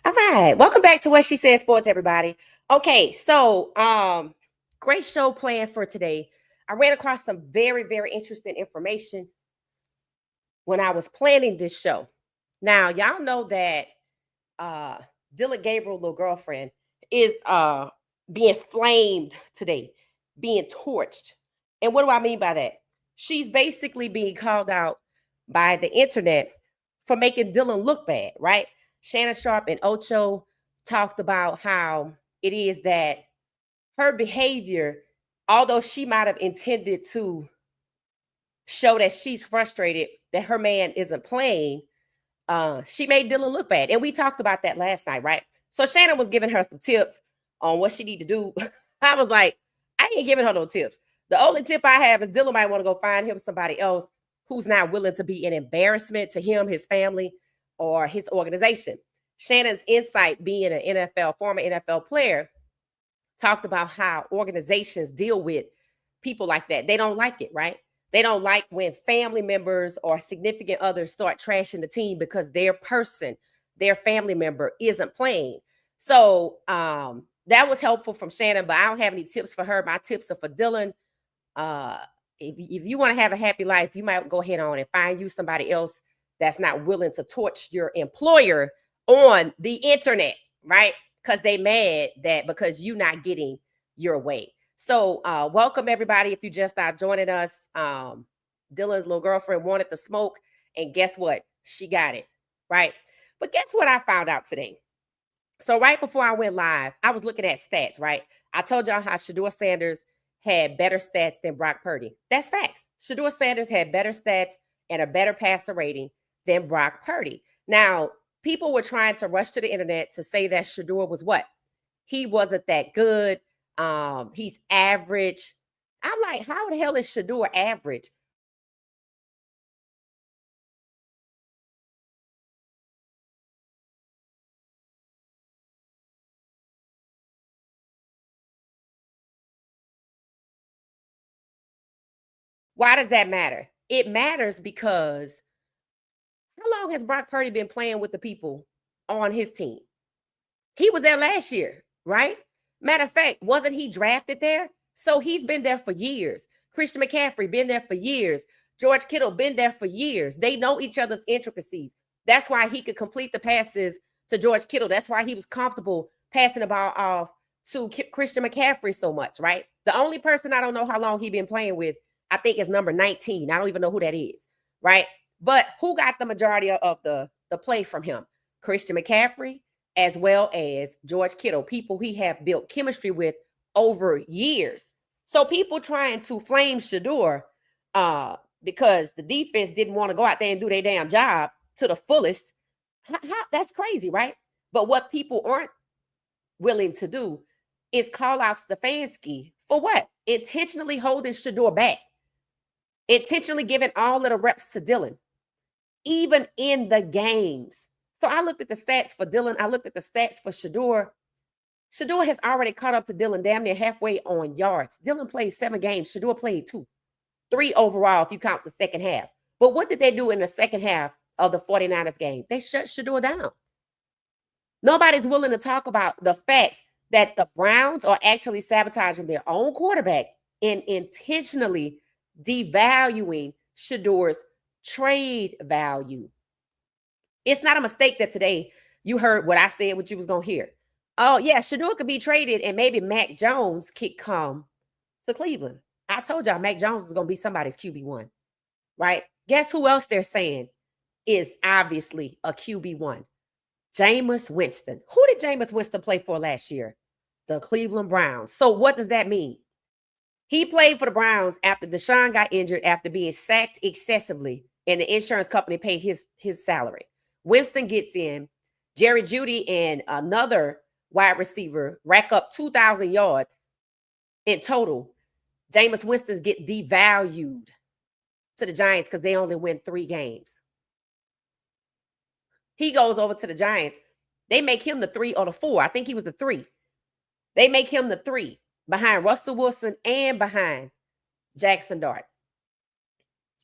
All right. Welcome back to What She Said Sports, everybody. Okay, so great show planned for today. I ran across some very, very interesting information when I was planning this show. Now, y'all know that uh Dylan Gabriel, little girlfriend, is being flamed today, being torched. And what do I mean by that? She's basically being called out by the internet for making Dylan look bad, right? Shannon Sharp and Ocho talked about how it is that her behavior, although she might have intended to show that she's frustrated that her man isn't playing, she made Dylan look bad. And we talked about that last night, right? So Shannon was giving her some tips on what she need to do. I was like, I ain't giving her no tips. The only tip I have is Dylan might want to go find him somebody else who's not willing to be an embarrassment to him, his family, or his organization. Shannon's insight, being an former NFL player, talked about how organizations deal with people like that. They don't like it, right? They don't like when family members or significant others start trashing the team because their person, their family member isn't playing. So that was helpful from Shannon, but I don't have any tips for her. My tips are for Dylan. Uh, if you want to have a happy life, you might go ahead on and find you somebody else that's not willing to torch your employer on the internet, right? Because they mad that because you not getting your way. So welcome everybody. If you just start joining us, Dylan's little girlfriend wanted the smoke, and guess what? She got it, right? But guess what I found out today? So right before I went live, I was looking at stats, right? I told y'all how Shedeur Sanders had better stats than Brock Purdy. That's facts. Shedeur Sanders had better stats and a better passer rating than Brock Purdy. Now, people were trying to rush to the internet to say that Shedeur was what? He wasn't that good. He's average. I'm like, how the hell is Shedeur average? Why does that matter? It matters because how long has Brock Purdy been playing with the people on his team? He was there last year, right? Matter of fact, wasn't he drafted there? So he's been there for years. Christian McCaffrey been there for years. George Kittle been there for years. They know each other's intricacies. That's why he could complete the passes to George Kittle. That's why he was comfortable passing the ball off to Christian McCaffrey so much, right? The only person I don't know how long he been playing with, I think, is number 19. I don't even know who that is, right? But who got the majority of the play from him? Christian McCaffrey, as well as George Kittle, people he have built chemistry with over years. So people trying to flame Shedeur because the defense didn't want to go out there and do their damn job to the fullest. That's crazy, right? But what people aren't willing to do is call out Stefanski for what? Intentionally holding Shedeur back, intentionally giving all of the reps to Dylan, even in the games. So I looked at the stats for Dylan. I looked at the stats for Shedeur. Shedeur has already caught up to Dylan damn near halfway on yards. Dylan played 7 games. Shedeur played 2. 3 overall if you count the second half. But what did they do in the second half of the 49ers game? They shut Shedeur down. Nobody's willing to talk about the fact that the Browns are actually sabotaging their own quarterback and intentionally devaluing Shedeur's trade value. It's not a mistake that today you heard what I said, what you was going to hear. Oh, yeah, Shedeur could be traded and maybe Mac Jones could come to Cleveland. I told y'all Mac Jones is going to be somebody's QB1, right? Guess who else they're saying is obviously a QB1? Jameis Winston. Who did Jameis Winston play for last year? The Cleveland Browns. So what does that mean? He played for the Browns after Deshaun got injured after being sacked excessively, and the insurance company paid his salary. Winston gets in. Jerry Jeudy and another wide receiver rack up 2,000 yards in total. Jameis Winston get devalued to the Giants because they only win 3 games. He goes over to the Giants. They make him the 3 or the 4. I think he was the 3. They make him the 3 behind Russell Wilson and behind Jackson Dart.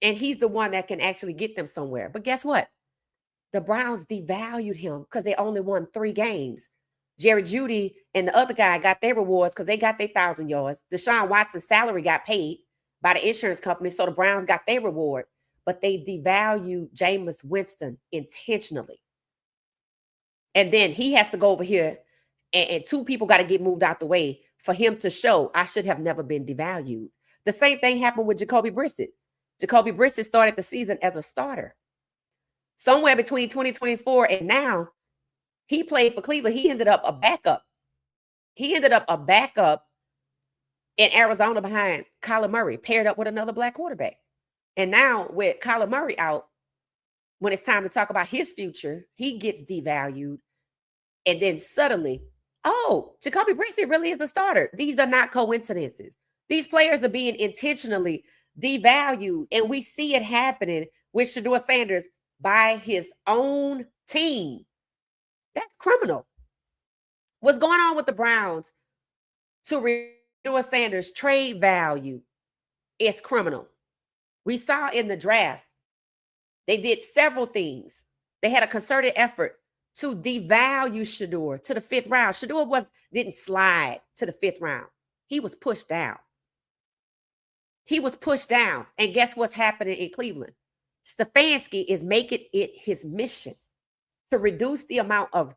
And he's the one that can actually get them somewhere. But guess what? the Browns devalued him because they only won 3 games. Jerry Jeudy and the other guy got their rewards because they got their 1,000 yards. Deshaun Watson's salary got paid by the insurance company, so the Browns got their reward. But they devalued Jameis Winston intentionally. And then he has to go over here, and 2 people got to get moved out the way for him to show I should have never been devalued. The same thing happened with Jacoby Brissett. Jacoby Brissett started the season as a starter. Somewhere between 2024 and now, he played for Cleveland. He ended up a backup. He ended up a backup in Arizona behind Kyler Murray, paired up with another black quarterback. And now with Kyler Murray out, when it's time to talk about his future, he gets devalued. And then suddenly, oh, Jacoby Brissett really is the starter. These are not coincidences. These players are being intentionally devalued. And we see it happening with Shedeur Sanders by his own team. That's criminal. What's going on with the Browns to Shedeur Sanders' trade value is criminal. We saw in the draft, they did several things. They had a concerted effort to devalue Shedeur to the 5th round. Shedeur didn't slide to the 5th round. He was pushed down. He was pushed down. And guess what's happening in Cleveland? Stefanski is making it his mission to reduce the amount of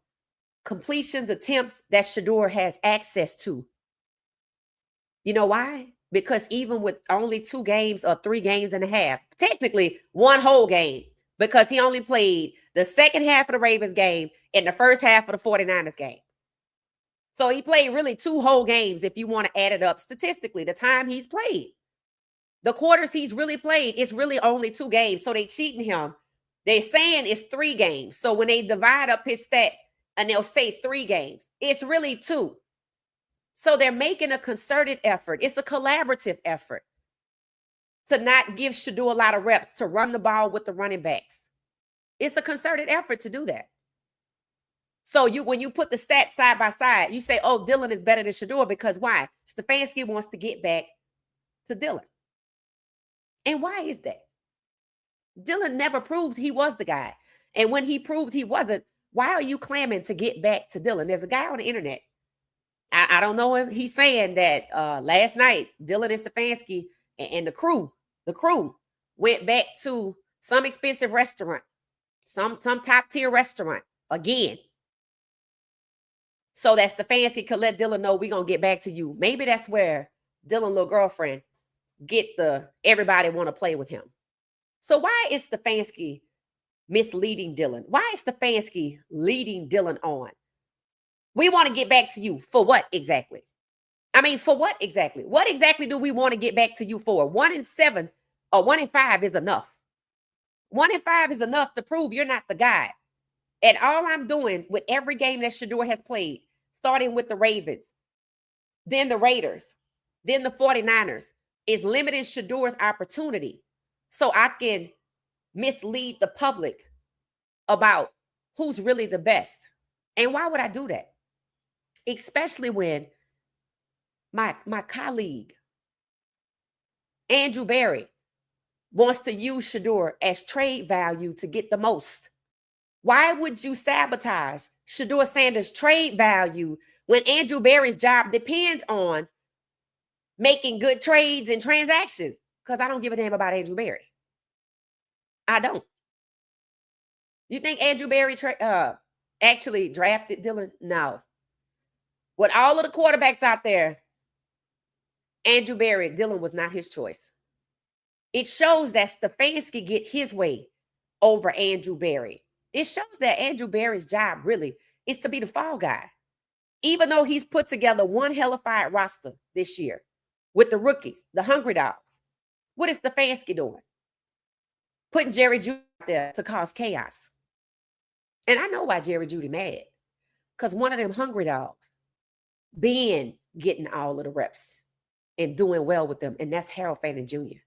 completions, attempts that Shedeur has access to. You know why? Because even with only 2 games or 3 games and a half, technically 1 whole game, because he only played the second half of the Ravens game and the first half of the 49ers game. So he played really 2 whole games if you want to add it up statistically, the time he's played. The quarters he's really played, it's really only 2 games. So they cheating him. They're saying it's 3 games. So when they divide up his stats and they'll say 3 games, it's really 2. So they're making a concerted effort. It's a collaborative effort to not give Shedeur a lot of reps, to run the ball with the running backs. It's a concerted effort to do that. So when you put the stats side by side, you say, oh, Dillon is better than Shedeur because why? Stefanski wants to get back to Dillon. And why is that? Dillon never proved he was the guy. And when he proved he wasn't, why are you clamoring to get back to Dillon? There's a guy on the internet. I don't know him. He's saying that last night, Dillon and Stefanski and the crew went back to some expensive restaurant, some top tier restaurant again. So that Stefanski could let Dillon know we're going to get back to you. Maybe that's where Dillon's little girlfriend get everybody want to play with him. So why is Stefanski misleading Dillon? Why is Stefanski leading Dillon on? We want to get back to you for what exactly? I mean, for what exactly? What exactly do we want to get back to you for? 1-7 or 1-5 is enough. 1-5 is enough to prove you're not the guy. And all I'm doing with every game that Shedeur has played, starting with the Ravens, then the Raiders, then the 49ers, is limiting Shedeur's opportunity so I can mislead the public about who's really the best. And why would I do that? Especially when my colleague, Andrew Berry, wants to use Shedeur as trade value to get the most. Why would you sabotage Shedeur Sanders' trade value when Andrew Berry's job depends on making good trades and transactions? Because I don't give a damn about Andrew Berry. I don't. You think Andrew Berry actually drafted Dillon? No. With all of the quarterbacks out there, Andrew Berry, Dillon was not his choice. It shows that Stefanski get his way over Andrew Berry. It shows that Andrew Berry's job really is to be the fall guy. Even though he's put together one hellified roster this year with the rookies, the hungry dogs. What is Stefanski doing? Putting Jerry Jeudy out there to cause chaos. And I know why Jerry Jeudy mad. Because one of them hungry dogs been getting all of the reps and doing well with them. And that's Fannin Jr.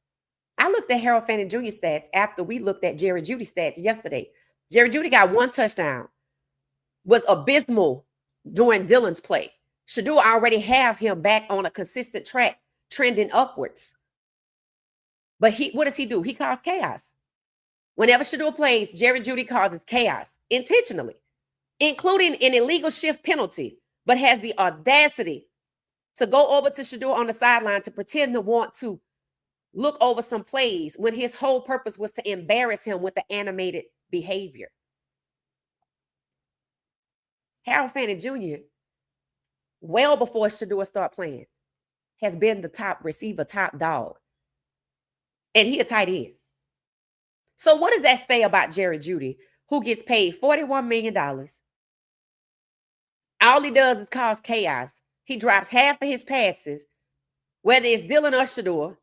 I looked at Fannin Jr. stats after we looked at Jerry Jeudy stats yesterday. Jerry Jeudy got 1 touchdown, was abysmal during Dillon's play. Shedeur already have him back on a consistent track, trending upwards. But what does he do? He caused chaos. Whenever Shedeur plays, Jerry Jeudy causes chaos intentionally, including an illegal shift penalty, but has the audacity to go over to Shedeur on the sideline to pretend to want to look over some plays when his whole purpose was to embarrass him with the animated behavior. Fannin Jr., well before Shedeur started playing, has been the top receiver, top dog. And he a tight end. So what does that say about Jerry Jeudy, who gets paid $41 million? All he does is cause chaos. He drops half of his passes, whether it's Dylan or Shedeur.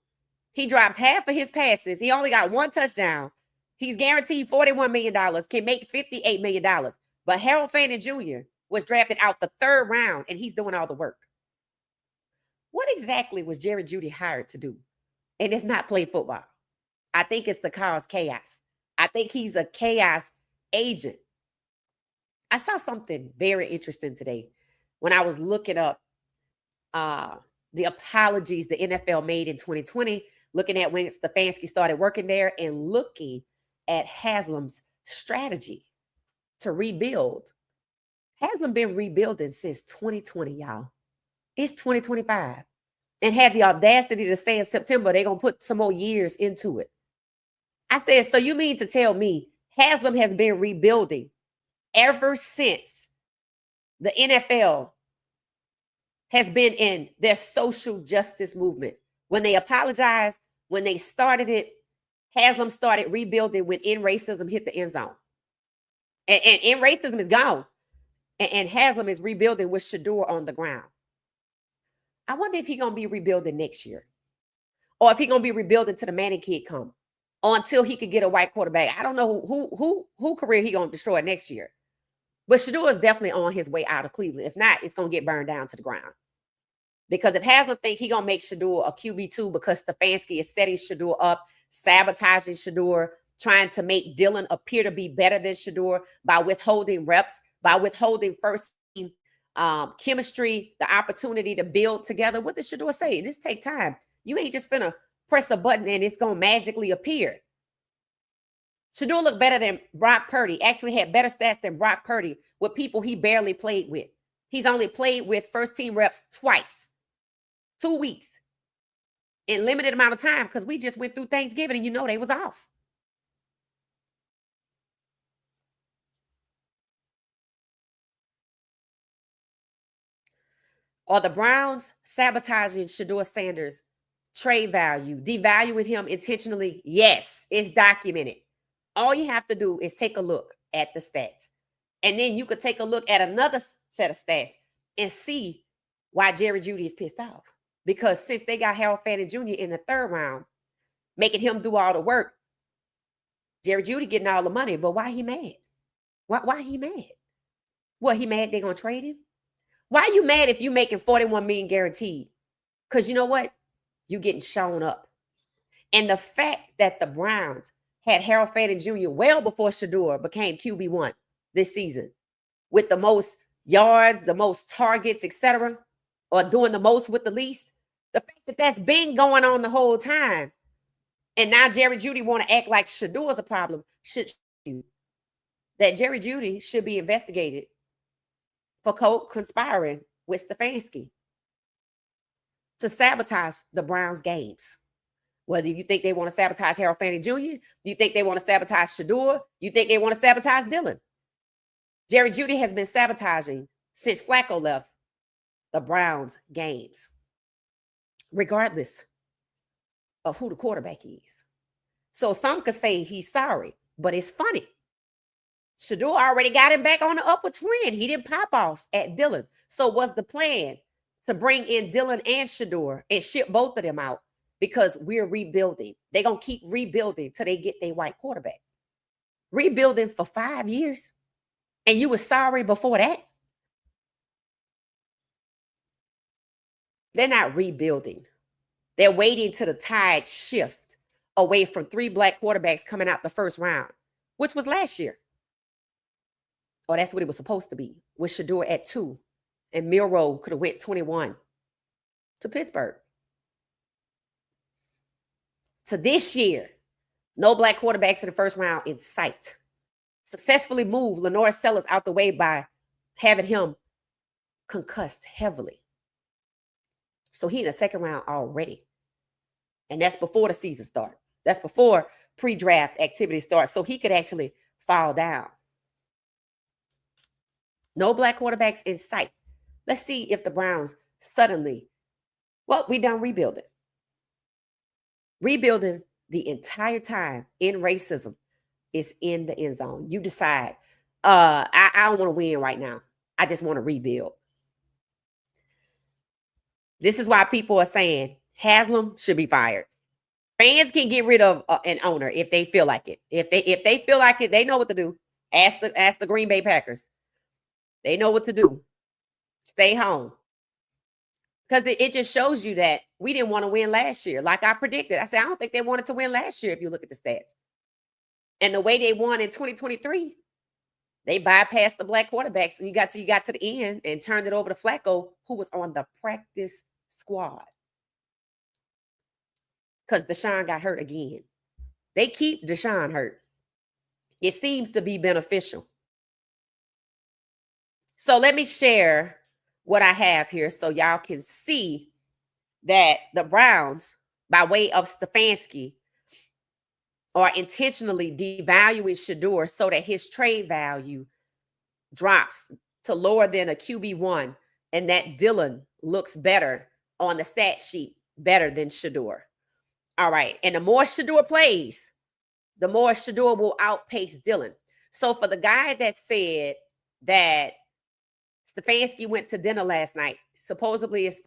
He drops half of his passes. He only got one touchdown. He's guaranteed $41 million, can make $58 million. But Fannin Jr. was drafted out the 3rd round, and he's doing all the work. What exactly was Jerry Jeudy hired to do? And it's not play football. I think it's to cause chaos. I think he's a chaos agent. I saw something very interesting today when I was looking up the apologies the NFL made in 2020, looking at when Stefanski started working there and looking at Haslam's strategy to rebuild. Haslam been rebuilding since 2020, y'all. It's 2025. And had the audacity to say in September they're going to put some more years into it. I said, so you mean to tell me Haslam has been rebuilding ever since the NFL has been in their social justice movement? When they apologized, when they started it, Haslam started rebuilding when in racism hit the end zone. And in racism is gone. And Haslam is rebuilding with Shedeur on the ground. I wonder if he's going to be rebuilding next year. Or if he's going to be rebuilding till the Manning kid come. Or until he could get a white quarterback. I don't know who career he going to destroy next year. But Shedeur is definitely on his way out of Cleveland. If not, it's going to get burned down to the ground. Because if Haslam think he going to make Shedeur a QB2 because Stefanski is setting Shedeur up, sabotaging Shedeur, trying to make Dylan appear to be better than Shedeur by withholding reps, by withholding first team chemistry, the opportunity to build together. What does Shedeur say? This take time. You ain't just finna press a button and it's going to magically appear. Shedeur looked better than Brock Purdy, actually had better stats than Brock Purdy with people he barely played with. He's only played with first team reps twice, 2 weeks, in limited amount of time because we just went through Thanksgiving and they was off. Are the Browns sabotaging Shedeur Sanders' trade value, devaluing him intentionally? Yes, it's documented. All you have to do is take a look at the stats. And then you could take a look at another set of stats and see why Jerry Jeudy is pissed off. Because since they got Fannin Jr. in the 3rd round, making him do all the work, Jerry Jeudy getting all the money. But why he mad? Why he mad? What, he mad they going to trade him? Why are you mad if you making $41 million guaranteed? Because you know what? You getting shown up. And the fact that the Browns had Fannin Jr. well before Shedeur became QB1 this season with the most yards, the most targets, etc., or doing the most with the least, the fact that that's been going on the whole time, and now Jerry Jeudy want to act like Shedeur is a problem, should you that Jerry Jeudy should be investigated for co-conspiring with Stefanski to sabotage the Browns games. Whether you think they want to sabotage Fannin Jr., do you think they want to sabotage Shedeur? You think they want to sabotage Dylan? Jerry Jeudy has been sabotaging since Flacco left the Browns games, regardless of who the quarterback is. So some could say he's sorry, but it's funny. Shedeur already got him back on the upward trend. He didn't pop off at Dylan. So was the plan to bring in Dylan and Shedeur and ship both of them out because we're rebuilding. They're going to keep rebuilding till they get their white quarterback. Rebuilding for 5 years. And you were sorry before that? They're not rebuilding. They're waiting till the tide shift away from 3 black quarterbacks coming out the 1st round, which was last year. Or that's what it was supposed to be, with Shedeur at 2. And Milroe could have went 21 to Pittsburgh. To this year, No black quarterbacks in the first round in sight. Successfully moved Lenore Sellers out the way by having him concussed heavily. So he in the second round already. And that's before the season starts. That's before pre-draft activity starts. So he could actually fall down. No black quarterbacks in sight. Let's see if the Browns suddenly, well, we done rebuilding. Rebuilding the entire time in racism is in the end zone. You decide, I don't want to win right now. I just want to rebuild. This is why people are saying Haslam should be fired. Fans can get rid of an owner if they feel like it. If they feel like it, they know what to do. Ask the Green Bay Packers. They know what to do. Stay home. Because it just shows you that we didn't want to win last year. Like I predicted. I said, I don't think they wanted to win last year if you look at the stats. And the way they won in 2023, they bypassed the black quarterbacks. And you got to the end and turned it over to Flacco, who was on the practice squad. Because Deshaun got hurt again. They keep Deshaun hurt. It seems to be beneficial. So let me share what I have here so y'all can see that the Browns, by way of Stefanski, are intentionally devaluing Shedeur so that his trade value drops to lower than a QB1, and that Dylan looks better on the stat sheet, better than Shedeur. All right. And the more Shedeur plays, the more Shedeur will outpace Dylan. So for the guy that said that Stefanski went to dinner last night, supposedly it's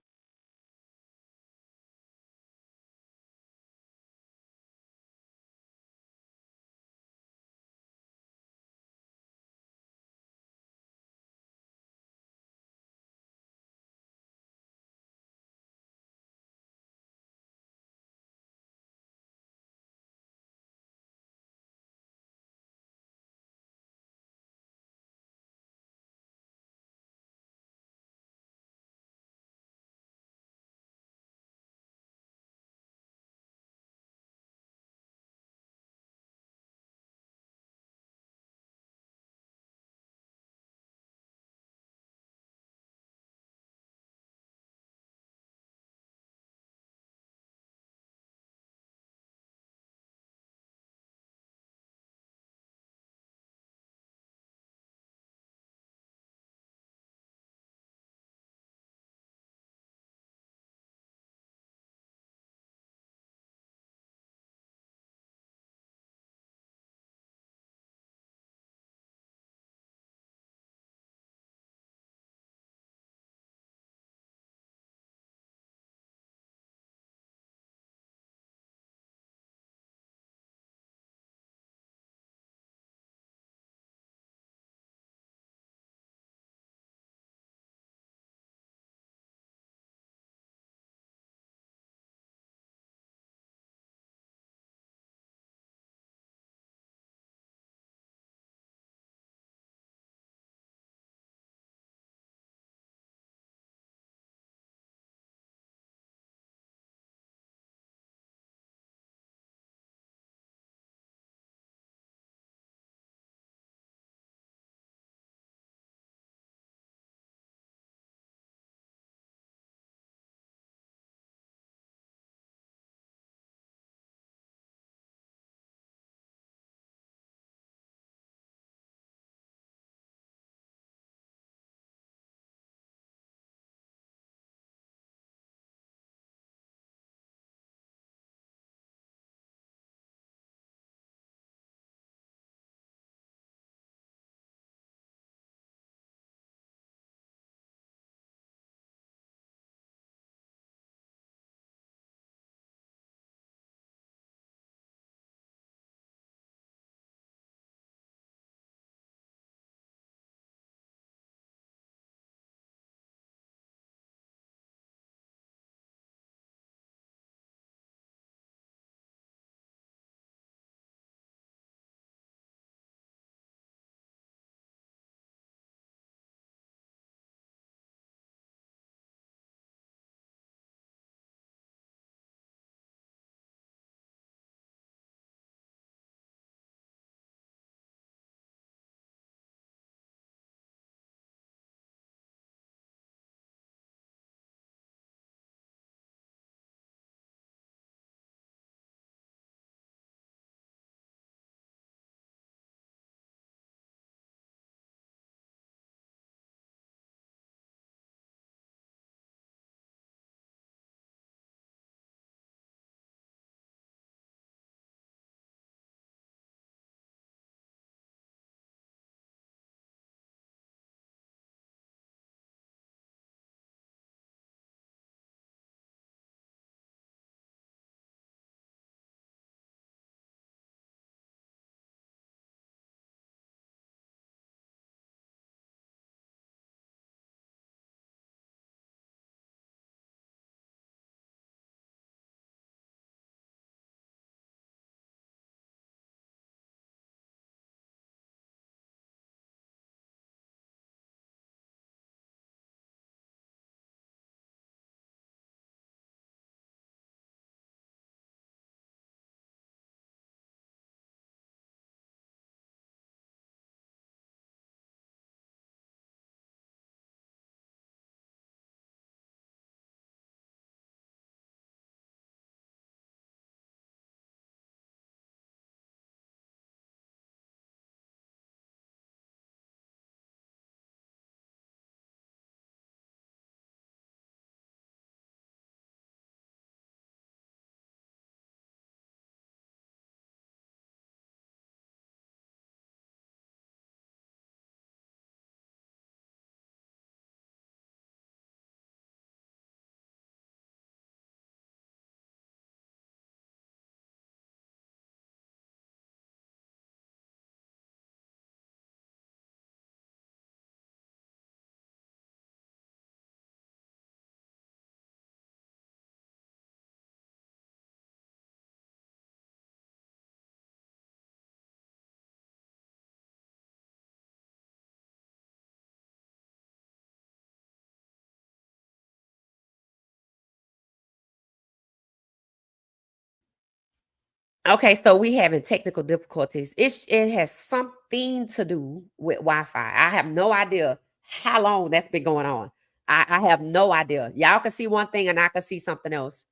Okay, so we having technical difficulties. It has something to do with Wi-Fi. I have no idea how long that's been going on. I have no idea. Y'all can see one thing and I can see something else.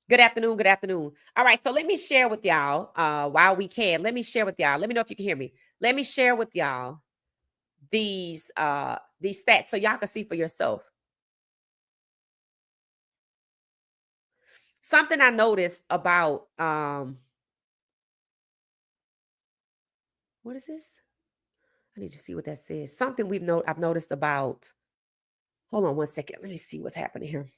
Good afternoon. Good afternoon. All right, so let me share with y'all while we can. Let me share with y'all. Let me know if you can hear me. Let me share with y'all these stats so y'all can see for yourself. Something I noticed about what is this? I need to see what that says. Something I've noticed about. Hold on one second. Let me see what's happening here.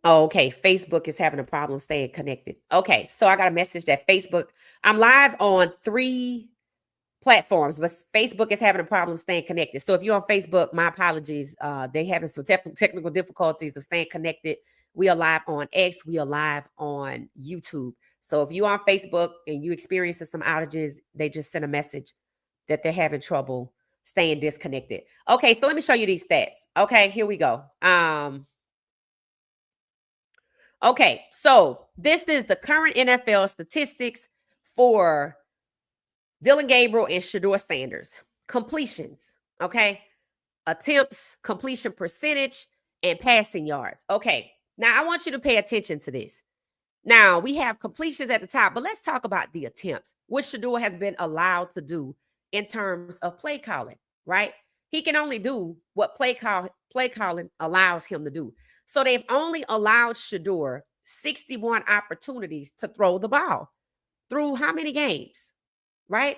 Oh, okay. Facebook is having a problem staying connected. Okay, so I got a message that Facebook. I'm live on 3 platforms, but Facebook is having a problem staying connected. So if you're on Facebook, my apologies. They having some technical difficulties of staying connected. We are live on X. We are live on YouTube. So if you're on Facebook and you experiencing some outages, they just sent a message that they're having trouble staying disconnected. Okay, so let me show you these stats. Okay, here we go. Okay, so this is the current NFL statistics for Dillon Gabriel and Shedeur Sanders. Completions, okay? Attempts, completion percentage, and passing yards. Okay, now I want you to pay attention to this. Now, we have completions at the top, but let's talk about the attempts, which Shedeur has been allowed to do in terms of play calling, right? He can only do what play calling allows him to do. So they've only allowed Shedeur 61 opportunities to throw the ball through how many games, right?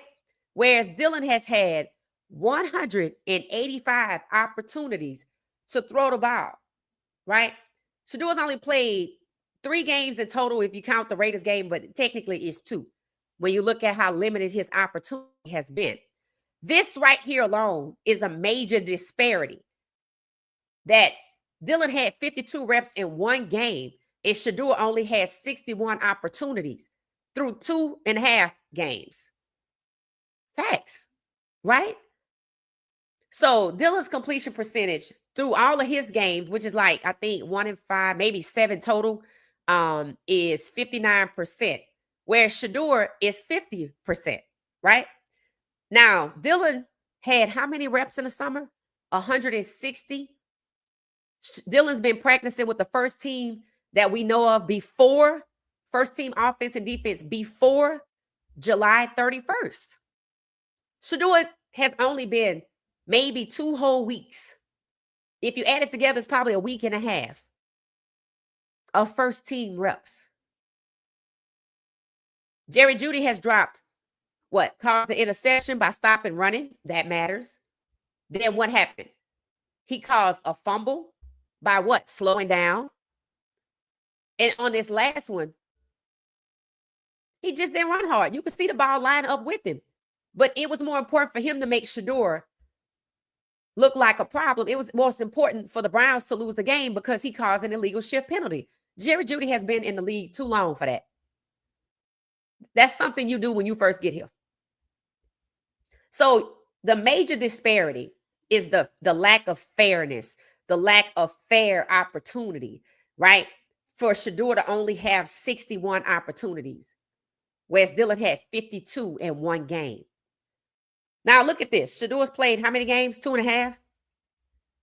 Whereas Dillon has had 185 opportunities to throw the ball, right? Shedeur's only played 3 games in total if you count the Raiders game, but technically it's 2 when you look at how limited his opportunity has been. This right here alone is a major disparity that Dillon had 52 reps in 1 game and Shedeur only has 61 opportunities through 2.5 games. Facts, right? So Dillon's completion percentage through all of his games, which is like, I think 1 in 5, maybe 7 total, is 59%, whereas Shedeur is 50%, right? Now, Dillon had how many reps in the summer? 160. Dillon's been practicing with the first team that we know of before, first team offense and defense before July 31st. Shedeur has only been maybe 2 whole weeks. If you add it together, it's probably a week and a half of first team reps. Jerry Jeudy has dropped what? Caused the interception by stopping running. That matters. Then what happened? He caused a fumble by what? Slowing down. And on this last one, he just didn't run hard. You could see the ball line up with him. But it was more important for him to make Shedeur look like a problem. It was most important for the Browns to lose the game because he caused an illegal shift penalty. Jerry Jeudy has been in the league too long for that. That's something you do when you first get here. So the major disparity is the lack of fairness, the lack of fair opportunity, right? For Shedeur to only have 61 opportunities, whereas Dillon had 52 in 1 game. Now look at this. Shedeur's played how many games? 2.5.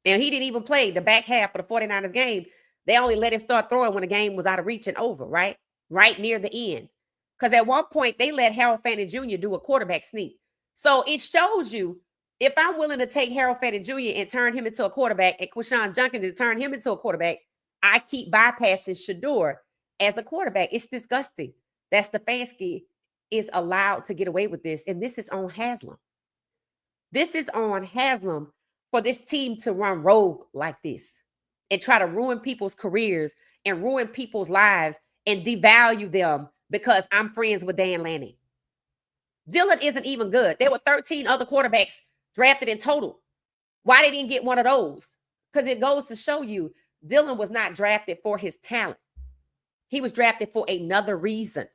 And he didn't even play the back half of the 49ers game. They only let him start throwing when the game was out of reach and over, right? Right near the end. Because at one point, they let Fannin Jr. do a quarterback sneak. So it shows you, if I'm willing to take Fannin Jr. and turn him into a quarterback and Quinshon Judkins to turn him into a quarterback, I keep bypassing Shedeur as a quarterback. It's disgusting that Stefanski is allowed to get away with this. And this is on Haslam. This is on Haslam for this team to run rogue like this and try to ruin people's careers and ruin people's lives and devalue them because I'm friends with Dan Lanning. Dillon isn't even good. There were 13 other quarterbacks drafted in total. Why they didn't get one of those? Because it goes to show you Dillon was not drafted for his talent. He was drafted for another reason.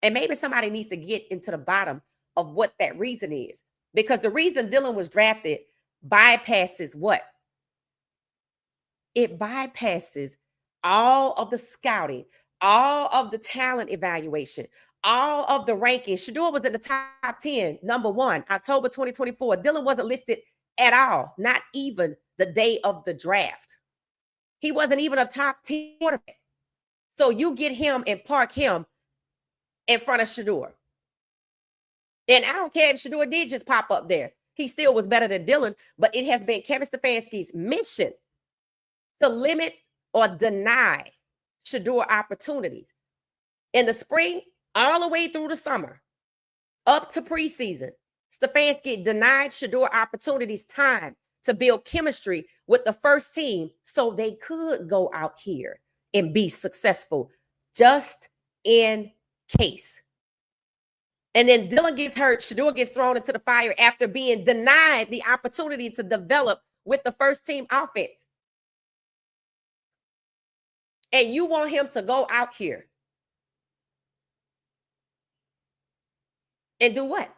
And maybe somebody needs to get into the bottom of what that reason is. Because the reason Dillon was drafted bypasses what? It bypasses all of the scouting, all of the talent evaluation, all of the rankings. Shedeur was in the top 10, number 1, October 2024. Dillon wasn't listed at all, not even the day of the draft. He wasn't even a top 10 quarterback. So you get him and park him in front of Shedeur. And I don't care if Shedeur did just pop up there. He still was better than Dillon, but it has been Kevin Stefanski's mission to limit or deny Shedeur opportunities. In the spring, all the way through the summer, up to preseason, Stefanski denied Shedeur opportunities time to build chemistry with the first team so they could go out here and be successful, just in case. And then Dillon gets hurt. Shedeur gets thrown into the fire after being denied the opportunity to develop with the first team offense. And you want him to go out here and do what?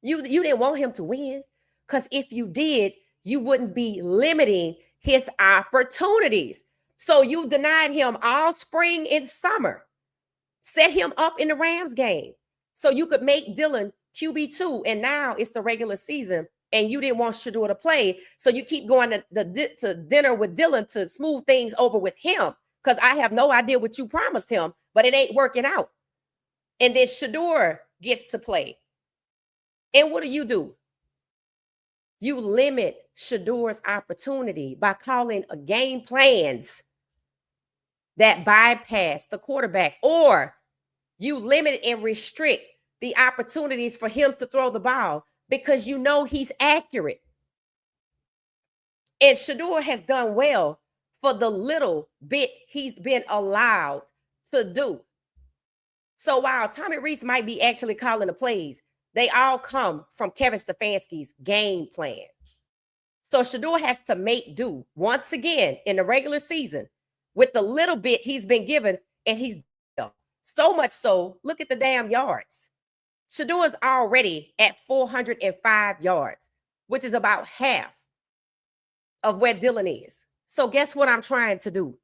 You didn't want him to win, because if you did, you wouldn't be limiting his opportunities. So you denied him all spring and summer, set him up in the Rams game so you could make Dillon QB2, and now it's the regular season and you didn't want Shedeur to play, so you keep going to dinner with Dillon to smooth things over with him, because I have no idea what you promised him, but it ain't working out. And then Shedeur gets to play. And what do? You limit Shedeur's opportunity by calling a game plans that bypass the quarterback, or you limit and restrict the opportunities for him to throw the ball because you know he's accurate. And Shedeur has done well for the little bit he's been allowed to do. So while Tommy Rees might be actually calling the plays, they all come from Kevin Stefanski's game plan. So Shedeur has to make do once again in the regular season with the little bit he's been given, and he's so much so, look at the damn yards. Shedeur is already at 405 yards, which is about half of where Dillon is. So guess what I'm trying to do?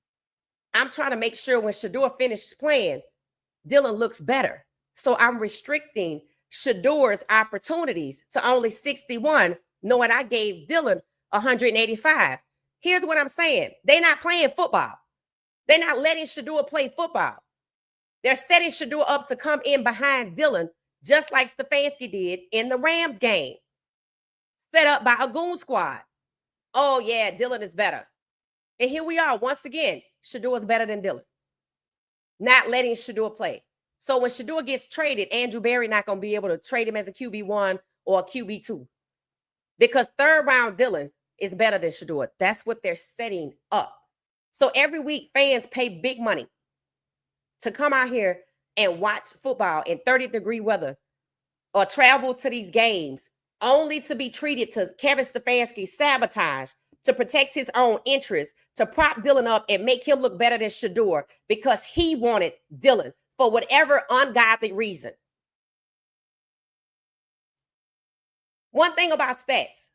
I'm trying to make sure when Shedeur finishes playing, Dillon looks better. So I'm restricting Shedeur's opportunities to only 61, knowing I gave Dillon 185. Here's what I'm saying. They're not playing football. They're not letting Shedeur play football. They're setting Shedeur up to come in behind Dillon, just like Stefanski did in the Rams game. Set up by a goon squad. Oh, yeah, Dillon is better. And here we are once again. Shedeur is better than Dillon. Not letting Shedeur play. So when Shedeur gets traded, Andrew Berry not going to be able to trade him as a QB1 or a QB2. Because third-round Dillon is better than Shedeur. That's what they're setting up. So every week, fans pay big money to come out here and watch football in 30-degree weather or travel to these games only to be treated to Kevin Stefanski's sabotage to protect his own interests, to prop Dillon up and make him look better than Shedeur because he wanted Dillon for whatever ungodly reason. One thing about stats,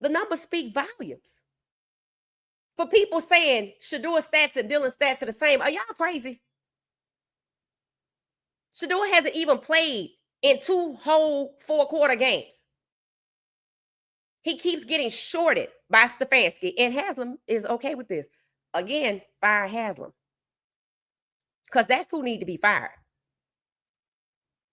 the numbers speak volumes. For people saying Shedeur's stats and Dillon's stats are the same, are y'all crazy? Shedeur hasn't even played in 2 whole 4-quarter games. He keeps getting shorted by Stefanski, and Haslam is okay with this. Again, fire Haslam, because that's who need to be fired.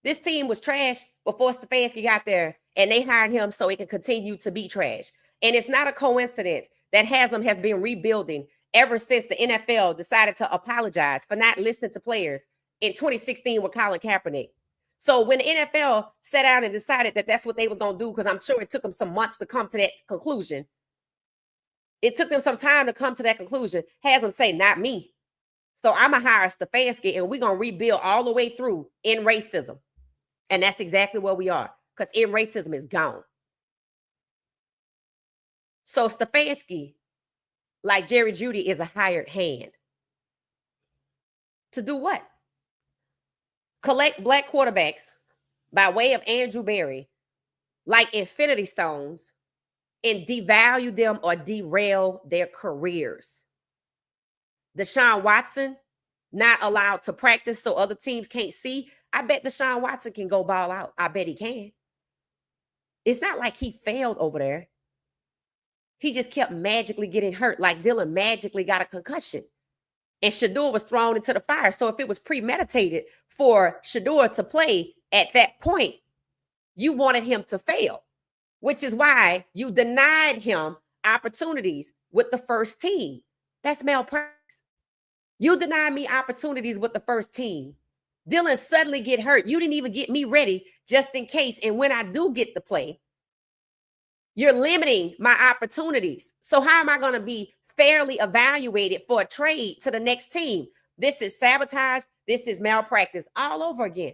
This team was trash before Stefanski got there, and they hired him so it can continue to be trash. And it's not a coincidence that Haslam has been rebuilding ever since the NFL decided to apologize for not listening to players in 2016 with Colin Kaepernick. So when the NFL sat down and decided that that's what they was going to do, because I'm sure it took them some months to come to that conclusion. It took them some time to come to that conclusion. Haslam say, not me. So I'm going to hire Stefanski, and we're going to rebuild all the way through in racism. And that's exactly where we are, because in racism is gone. So Stefanski, like Jerry Jeudy, is a hired hand. To do what? Collect black quarterbacks by way of Andrew Berry like infinity stones and devalue them or derail their careers. Deshaun Watson, not allowed to practice so other teams can't see. I bet Deshaun Watson can go ball out. I bet he can. It's not like he failed over there. He just kept magically getting hurt, like Dylan magically got a concussion. And Shedeur was thrown into the fire. So if it was premeditated for Shedeur to play at that point, you wanted him to fail, which is why you denied him opportunities with the first team. That's malpractice. You denied me opportunities with the first team. Dylan suddenly get hurt. You didn't even get me ready just in case. And when I do get to play, you're limiting my opportunities. So how am I going to be fairly evaluated for a trade to the next team? This is sabotage. This is malpractice all over again.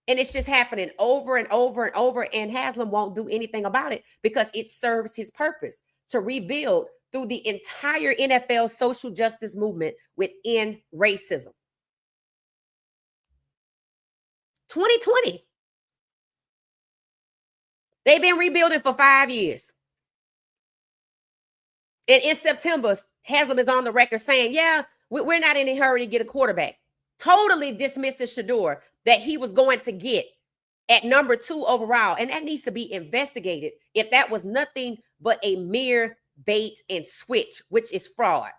And it's just happening over and over and over. And Haslam won't do anything about it because it serves his purpose to rebuild through the entire NFL social justice movement within racism. 2020. They've been rebuilding for 5 years. And in September, Haslam is on the record saying, yeah, we're not in a hurry to get a quarterback. Totally dismisses Shedeur that he was going to get at number 2 overall. And that needs to be investigated if that was nothing but a mere bait and switch, which is fraud.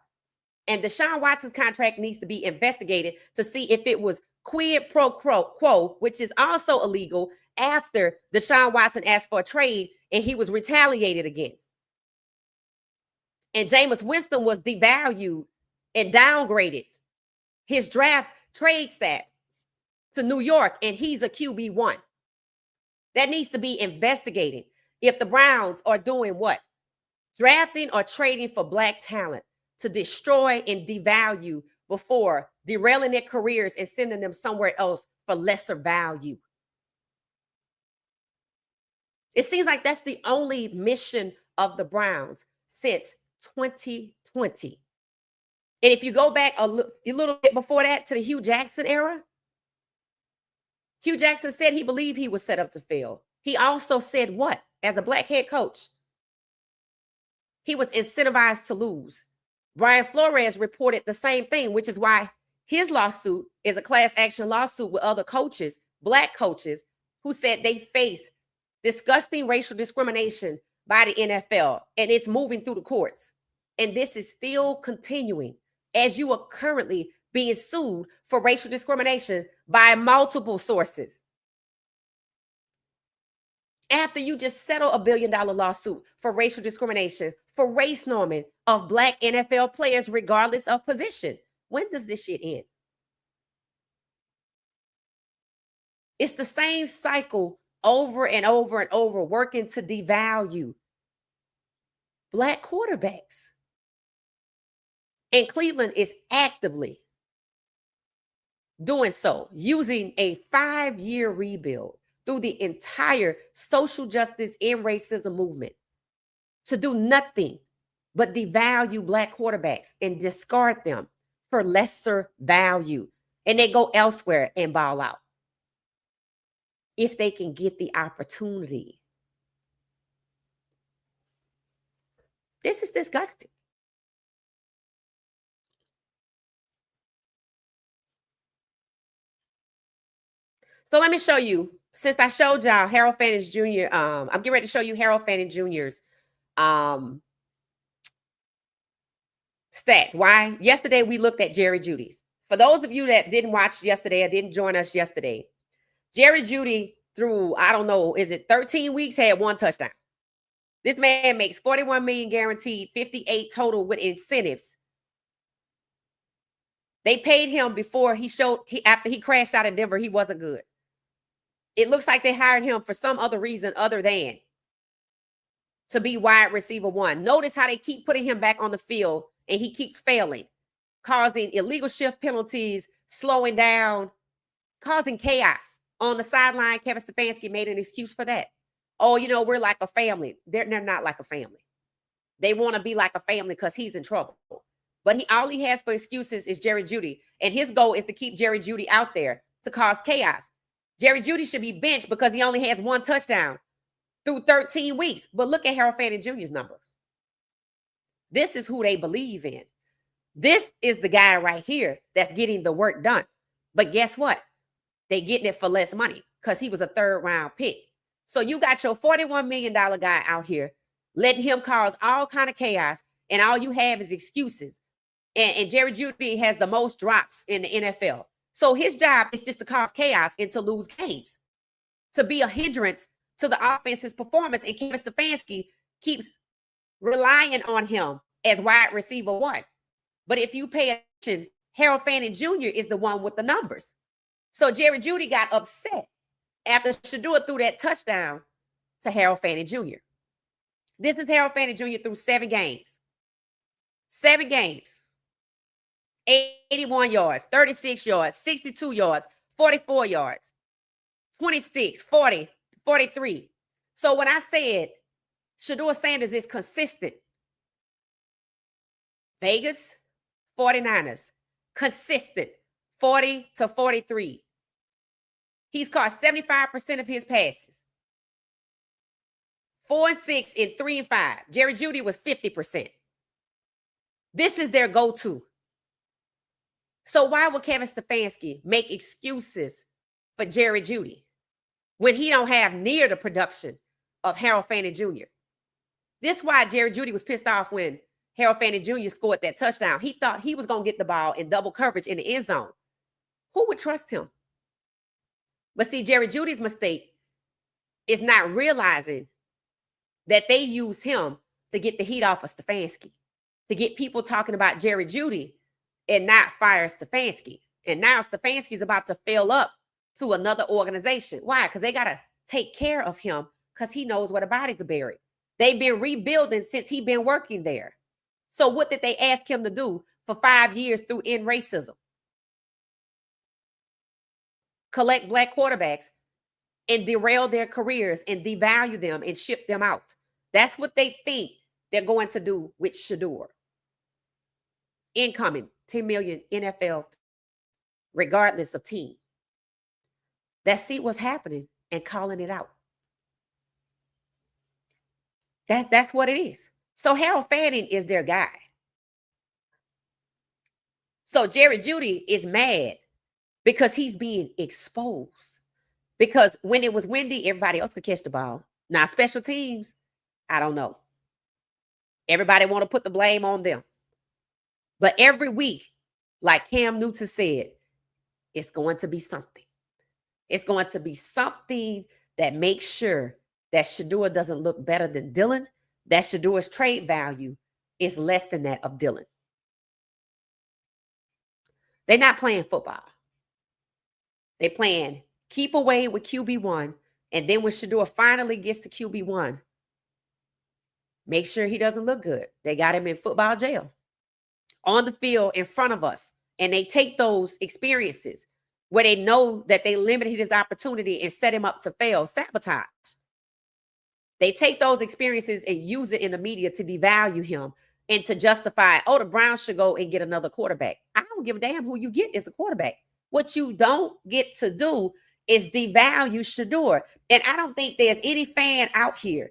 And Deshaun Watson's contract needs to be investigated to see if it was quid pro quo, which is also illegal after Deshaun Watson asked for a trade and he was retaliated against. And Jameis Winston was devalued and downgraded his draft trade stats to New York, and he's a QB1. That needs to be investigated. If the Browns are doing what? Drafting or trading for black talent to destroy and devalue before derailing their careers and sending them somewhere else for lesser value. It seems like that's the only mission of the Browns since 2020. And if you go back a little bit before that to the Hugh Jackson era, Hugh Jackson said he believed he was set up to fail. He also said what? As a black head coach, he was incentivized to lose. Brian Flores reported the same thing, which is why his lawsuit is a class action lawsuit with other coaches, black coaches, who said they face disgusting racial discrimination by the NFL, and it's moving through the courts. And this is still continuing as you are currently being sued for racial discrimination by multiple sources. After you just settle $1 billion lawsuit for racial discrimination, for race norming of black NFL players, regardless of position. When does this shit end? It's the same cycle over and over and over, working to devalue black quarterbacks. And Cleveland is actively doing so, using a 5-year rebuild through the entire social justice and racism movement to do nothing but devalue black quarterbacks and discard them for lesser value. And they go elsewhere and ball out if they can get the opportunity. This is disgusting. So let me show you, since I showed y'all Harold Fannin Jr., I'm getting ready to show you Harold Fannin Jr.'s stats. Why? Yesterday, we looked at Jerry Jeudy's. For those of you that didn't watch yesterday or didn't join us yesterday, Jerry Jeudy through, I don't know, is it 13 weeks, had 1 touchdown. This man makes $41 million guaranteed, 58 total with incentives. They paid him before after he crashed out in Denver, he wasn't good. It looks like they hired him for some other reason other than to be wide receiver 1. Notice how they keep putting him back on the field and he keeps failing, causing illegal shift penalties, slowing down, causing chaos. On the sideline, Kevin Stefanski made an excuse for that. Oh, we're like a family. They're not like a family. They want to be like a family because he's in trouble. But all he has for excuses is Jerry Jeudy. And his goal is to keep Jerry Jeudy out there to cause chaos. Jerry Jeudy should be benched because he only has 1 touchdown through 13 weeks. But look at Harold Fannin Jr.'s numbers. This is who they believe in. This is the guy right here that's getting the work done. But guess what? They getting it for less money because he was a third-round pick. So you got your $41 million guy out here letting him cause all kind of chaos, and all you have is excuses. And Jerry Jeudy has the most drops in the NFL. So his job is just to cause chaos and to lose games, to be a hindrance to the offense's performance. And Kevin Stefanski keeps relying on him as wide receiver one. But if you pay attention, Harold Fannin Jr. is the one with the numbers. So Jerry Jeudy got upset after Shedeur threw that touchdown to Harold Fannin Jr. This is Harold Fannin Jr. through 7 games. 7 games. 81 yards, 36 yards, 62 yards, 44 yards, 26, 40, 43. So when I said Shedeur Sanders is consistent, Vegas, 49ers, consistent, 40 to 43. He's caught 75% of his passes. 4-6 and 3-5. Jerry Jeudy was 50%. This is their go-to. So why would Kevin Stefanski make excuses for Jerry Jeudy when he don't have near the production of Harold Fannin Jr.? This is why Jerry Jeudy was pissed off when Harold Fannin Jr. scored that touchdown. He thought he was going to get the ball in double coverage in the end zone. Who would trust him? But see, Jerry Jeudy's mistake is not realizing that they used him to get the heat off of Stefanski, to get people talking about Jerry Jeudy and not fire Stefanski. And now Stefanski's about to fail up to another organization. Why? Because they got to take care of him because he knows where the bodies are buried. They've been rebuilding since he's been working there. So what did they ask him to do for 5 years through end racism? Collect black quarterbacks and derail their careers and devalue them and ship them out. That's what they think they're going to do with Shedeur. Incoming, 10 million NFL, regardless of team. Let's see what's happening and calling it out. That's what it is. So Harold Fannin is their guy. So Jerry Jeudy is mad because he's being exposed. Because when it was windy, everybody else could catch the ball. Now, special teams, I don't know. Everybody want to put the blame on them. But every week, like Cam Newton said, it's going to be something. It's going to be something that makes sure that Shedeur doesn't look better than Dylan, that Shedeur's trade value is less than that of Dylan. They're not playing football. They're playing keep away with QB1, and then when Shedeur finally gets to QB1, make sure he doesn't look good. They got him in football jail on the field in front of us, and they take those experiences where they know that they limited his opportunity and set him up to fail, sabotage. They take those experiences and use it in the media to devalue him and to justify, oh, the Browns should go and get another quarterback. I don't give a damn who you get as a quarterback. What you don't get to do is devalue Shedeur. And I don't think there's any fan out here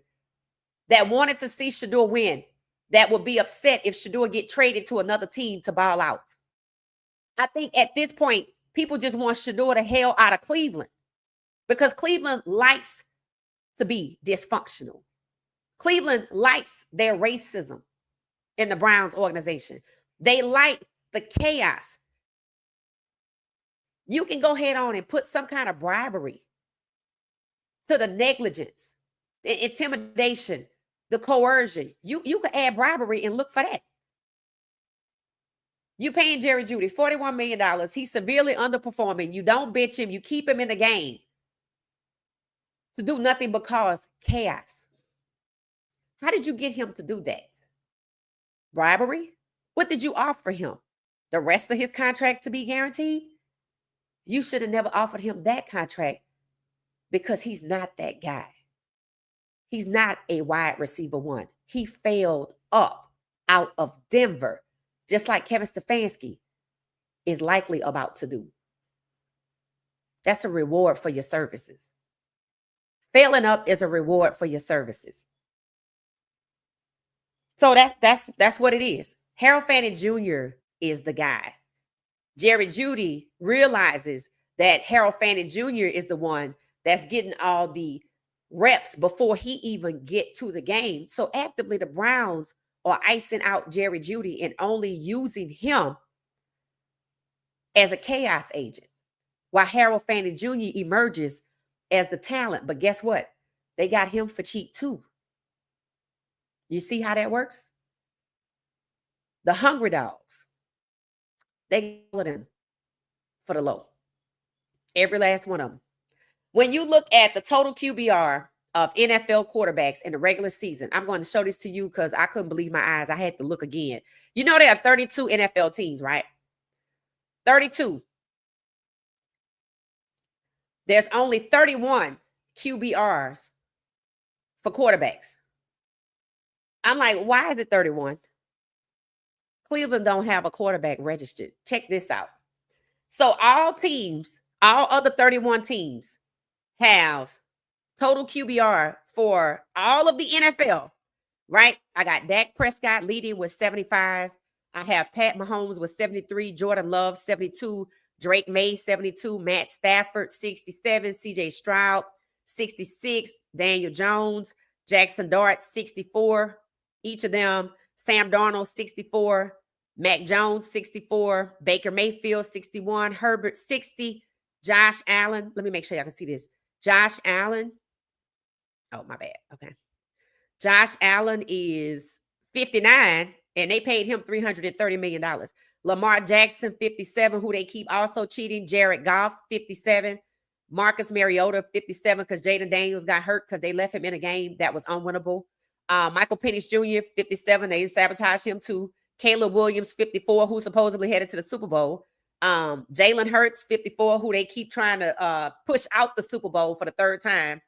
that wanted to see Shedeur win that would be upset if Shedeur get traded to another team to ball out. I think at this point, people just want Shedeur the hell out of Cleveland because Cleveland likes to be dysfunctional. Cleveland likes their racism in the Browns organization. They like the chaos. You can go head on and put some kind of bribery to the negligence, the intimidation, the coercion. You can add bribery and look for that. You paying Jerry Jeudy $41 million. He's severely underperforming. You don't bitch him. You keep him in the game to do nothing but cause chaos. How did you get him to do that? Bribery? What did you offer him? The rest of his contract to be guaranteed? You should have never offered him that contract because he's not that guy. He's not a wide receiver one. He failed up out of Denver, just like Kevin Stefanski is likely about to do. That's a reward for your services. Failing up is a reward for your services. So that's what it is. Harold Fannin Jr. is the guy. Jerry Jeudy realizes that Harold Fannin Jr. is the one that's getting all the reps before he even get to the game. So actively, the Browns are icing out Jerry Jeudy and only using him as a chaos agent, while Harold Fannin Jr. emerges as the talent. But guess what? They got him for cheap too. You see how that works? The hungry dogs, they call them for the low. Every last one of them. When you look at the total QBR of NFL quarterbacks in the regular season, I'm going to show this to you because I couldn't believe my eyes. I had to look again. You know there are 32 NFL teams, right? 32. There's only 31 QBRs for quarterbacks. I'm like, why is it 31? Cleveland don't have a quarterback registered. Check this out. So all teams, all other 31 teams have total QBR for all of the NFL, right? I got Dak Prescott leading with 75. I have Pat Mahomes with 73, Jordan Love 72, Drake May 72, Matt Stafford 67, CJ Stroud 66, Daniel Jones, Jackson Dart 64, each of them, Sam Darnold 64, Mac Jones 64, Baker Mayfield 61, Herbert 60, Josh Allen. Let me make sure y'all can see this. Josh Allen. Oh, my bad. Okay. Josh Allen is 59, and they paid him $330 million. Lamar Jackson, 57, who they keep also cheating. Jared Goff, 57. Marcus Mariota, 57, because Jaden Daniels got hurt because they left him in a game that was unwinnable. Michael Penix Jr., 57. They sabotaged him too. Caleb Williams, 54, who supposedly headed to the Super Bowl. Jalen Hurts, 54, who they keep trying to push out the Super Bowl for the third time.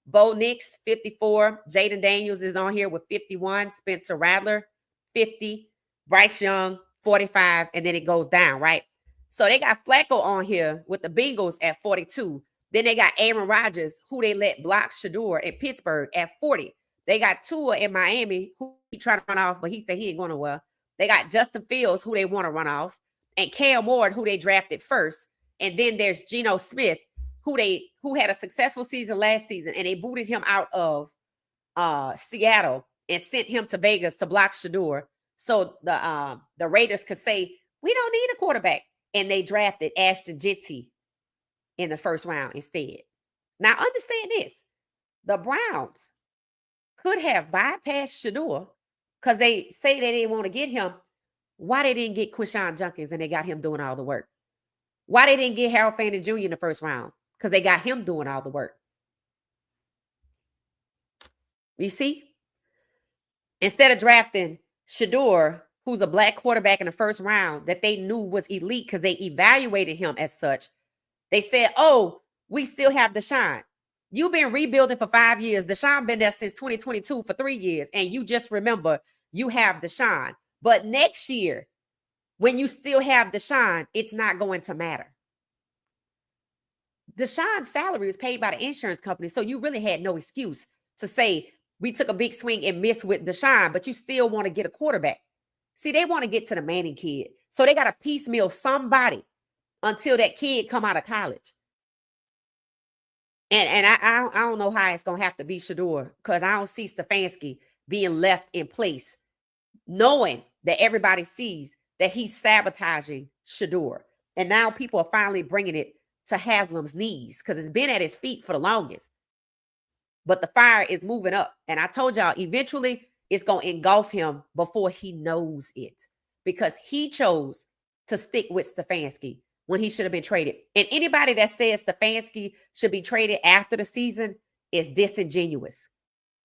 Bo Nix, 54. Jaden Daniels is on here with 51. Spencer Rattler, 50. Bryce Young, 45. And then it goes down, right? So they got Flacco on here with the Bengals at 42. Then they got Aaron Rodgers, who they let block Shedeur in Pittsburgh at 40. They got Tua in Miami, who he trying to run off, but he said he ain't going nowhere. They got Justin Fields, who they want to run off, and Cam Ward, who they drafted first. And then there's Geno Smith, who had a successful season last season, and they booted him out of Seattle and sent him to Vegas to block Shedeur. So the Raiders could say, we don't need a quarterback. And they drafted Ashton Jeanty in the first round instead. Now, understand this. The Browns could have bypassed Shedeur because they say they didn't want to get him. Why they didn't get Quinshon Judkins and they got him doing all the work? Why they didn't get Harold Fannin Jr. in the first round? Because they got him doing all the work. You see? Instead of drafting Shedeur, who's a black quarterback in the first round that they knew was elite because they evaluated him as such, they said, oh, we still have Deshaun. You've been rebuilding for 5 years. Deshaun been there since 2022 for 3 years. And you just remember you have Deshaun. But next year, when you still have Deshaun, it's not going to matter. Deshaun's salary is paid by the insurance company. So you really had no excuse to say we took a big swing and missed with Deshaun, but you still want to get a quarterback. See, they want to get to the Manning kid. So they got to piecemeal somebody until that kid come out of college. And I don't know how it's going to have to be Shedeur because I don't see Stefanski being left in place, knowing that everybody sees that he's sabotaging Shedeur. And now people are finally bringing it to Haslam's knees because it's been at his feet for the longest. But the fire is moving up. And I told y'all, eventually it's going to engulf him before he knows it because he chose to stick with Stefanski when he should have been traded. And anybody that says Stefanski should be traded after the season is disingenuous.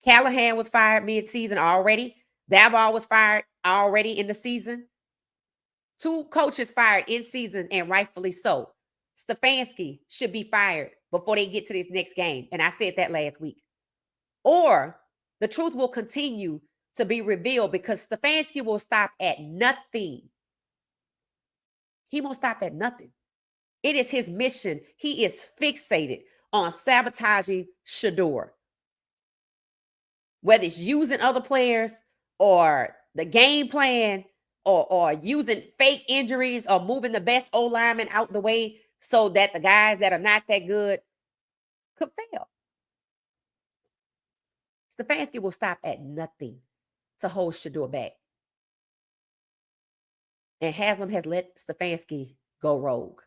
Callahan was fired mid-season already. Daboll was fired already in the season. 2 coaches fired in season, and rightfully so. Stefanski should be fired before they get to this next game. And I said that last week. Or the truth will continue to be revealed because Stefanski will stop at nothing. He won't stop at nothing. It is his mission. He is fixated on sabotaging Shedeur. Whether it's using other players or the game plan or using fake injuries or moving the best O lineman out the way so that the guys that are not that good could fail. Stefanski will stop at nothing to hold Shedeur back. And Haslam has let Stefanski go rogue.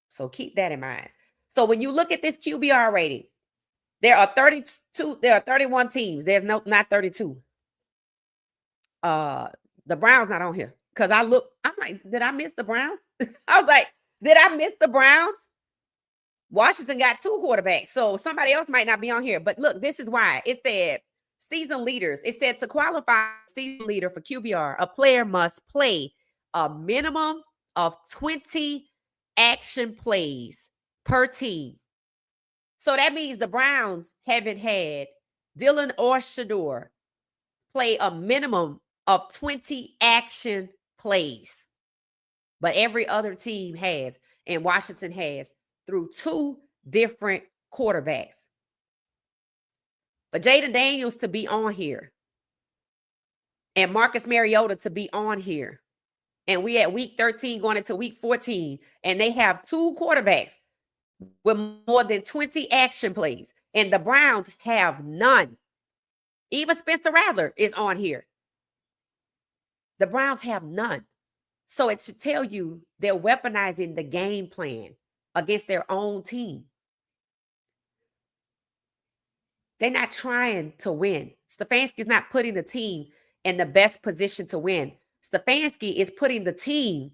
So keep that in mind. So when you look at this QBR rating, there are 31 teams. There's not 32. The Browns not on here. Because I'm like, did I miss the Browns? I was like, did I miss the Browns? Washington got 2 quarterbacks. So somebody else might not be on here. But look, this is why. It said season leaders. It said to qualify season leader for QBR, a player must play a minimum of 20 action plays per team. So that means the Browns haven't had Dylan or Shedeur play a minimum of 20 action plays. But every other team has, and Washington has, through 2 different quarterbacks. But Jaden Daniels to be on here and Marcus Mariota to be on here. And we at week 13 going into week 14, and they have 2 quarterbacks with more than 20 action plays, and the Browns have none. Even Spencer Rattler is on here. The Browns have none. So it should tell you they're weaponizing the game plan against their own team. They're not trying to win. Stefanski's not putting the team in the best position to win. Stefanski is putting the team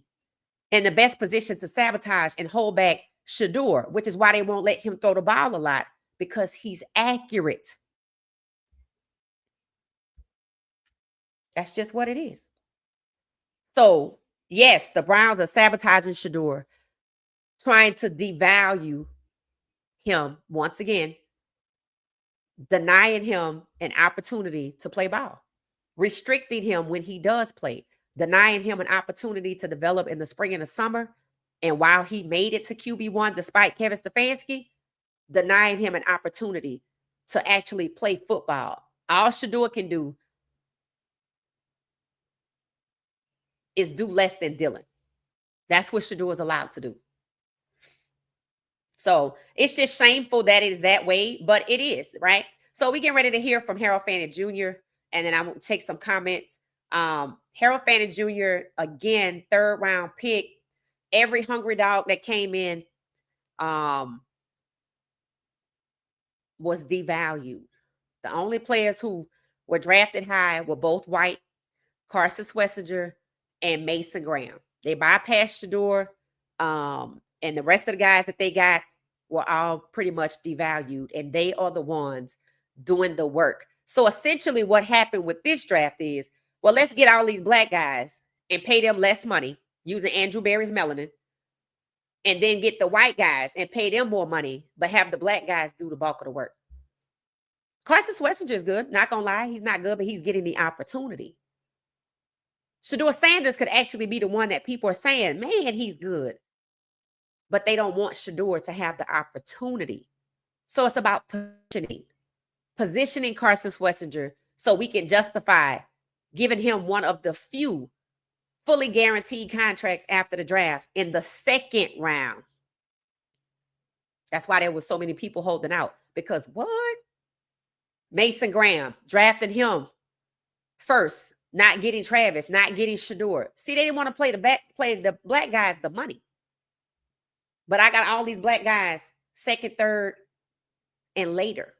in the best position to sabotage and hold back Shedeur, which is why they won't let him throw the ball a lot, because he's accurate. That's just what it is. So, yes, the Browns are sabotaging Shedeur, trying to devalue him once again, denying him an opportunity to play ball, restricting him when he does play, denying him an opportunity to develop in the spring and the summer. And while he made it to QB1 despite Kevin Stefanski, denying him an opportunity to actually play football. All Shedeur can do is do less than Dylan. That's what Shedeur is allowed to do. So it's just shameful that it is that way, but it is, right? So we get ready to hear from Harold Fannin Jr., and then I'm going to take some comments. Harold Fannin Jr., again, 3rd round pick. Every hungry dog that came in was devalued. The only players who were drafted high were both white, Carson Schlesinger and Mason Graham. They bypassed Shedeur, and the rest of the guys that they got were all pretty much devalued, and they are the ones doing the work. So essentially what happened with this draft is, well, let's get all these black guys and pay them less money using Andrew Berry's melanin, and then get the white guys and pay them more money, but have the black guys do the bulk of the work. Carson Schlesinger is good. Not going to lie, he's not good, but he's getting the opportunity. Shedeur Sanders could actually be the one that people are saying, man, he's good. But they don't want Shedeur to have the opportunity. So it's about positioning Carson Schlesinger so we can justify giving him one of the few fully guaranteed contracts after the draft in the 2nd round. That's why there was so many people holding out. Because what? Mason Graham, drafting him first, not getting Travis, not getting Shedeur. See, they didn't want to play the black guys the money. But I got all these black guys 2nd, 3rd, and later,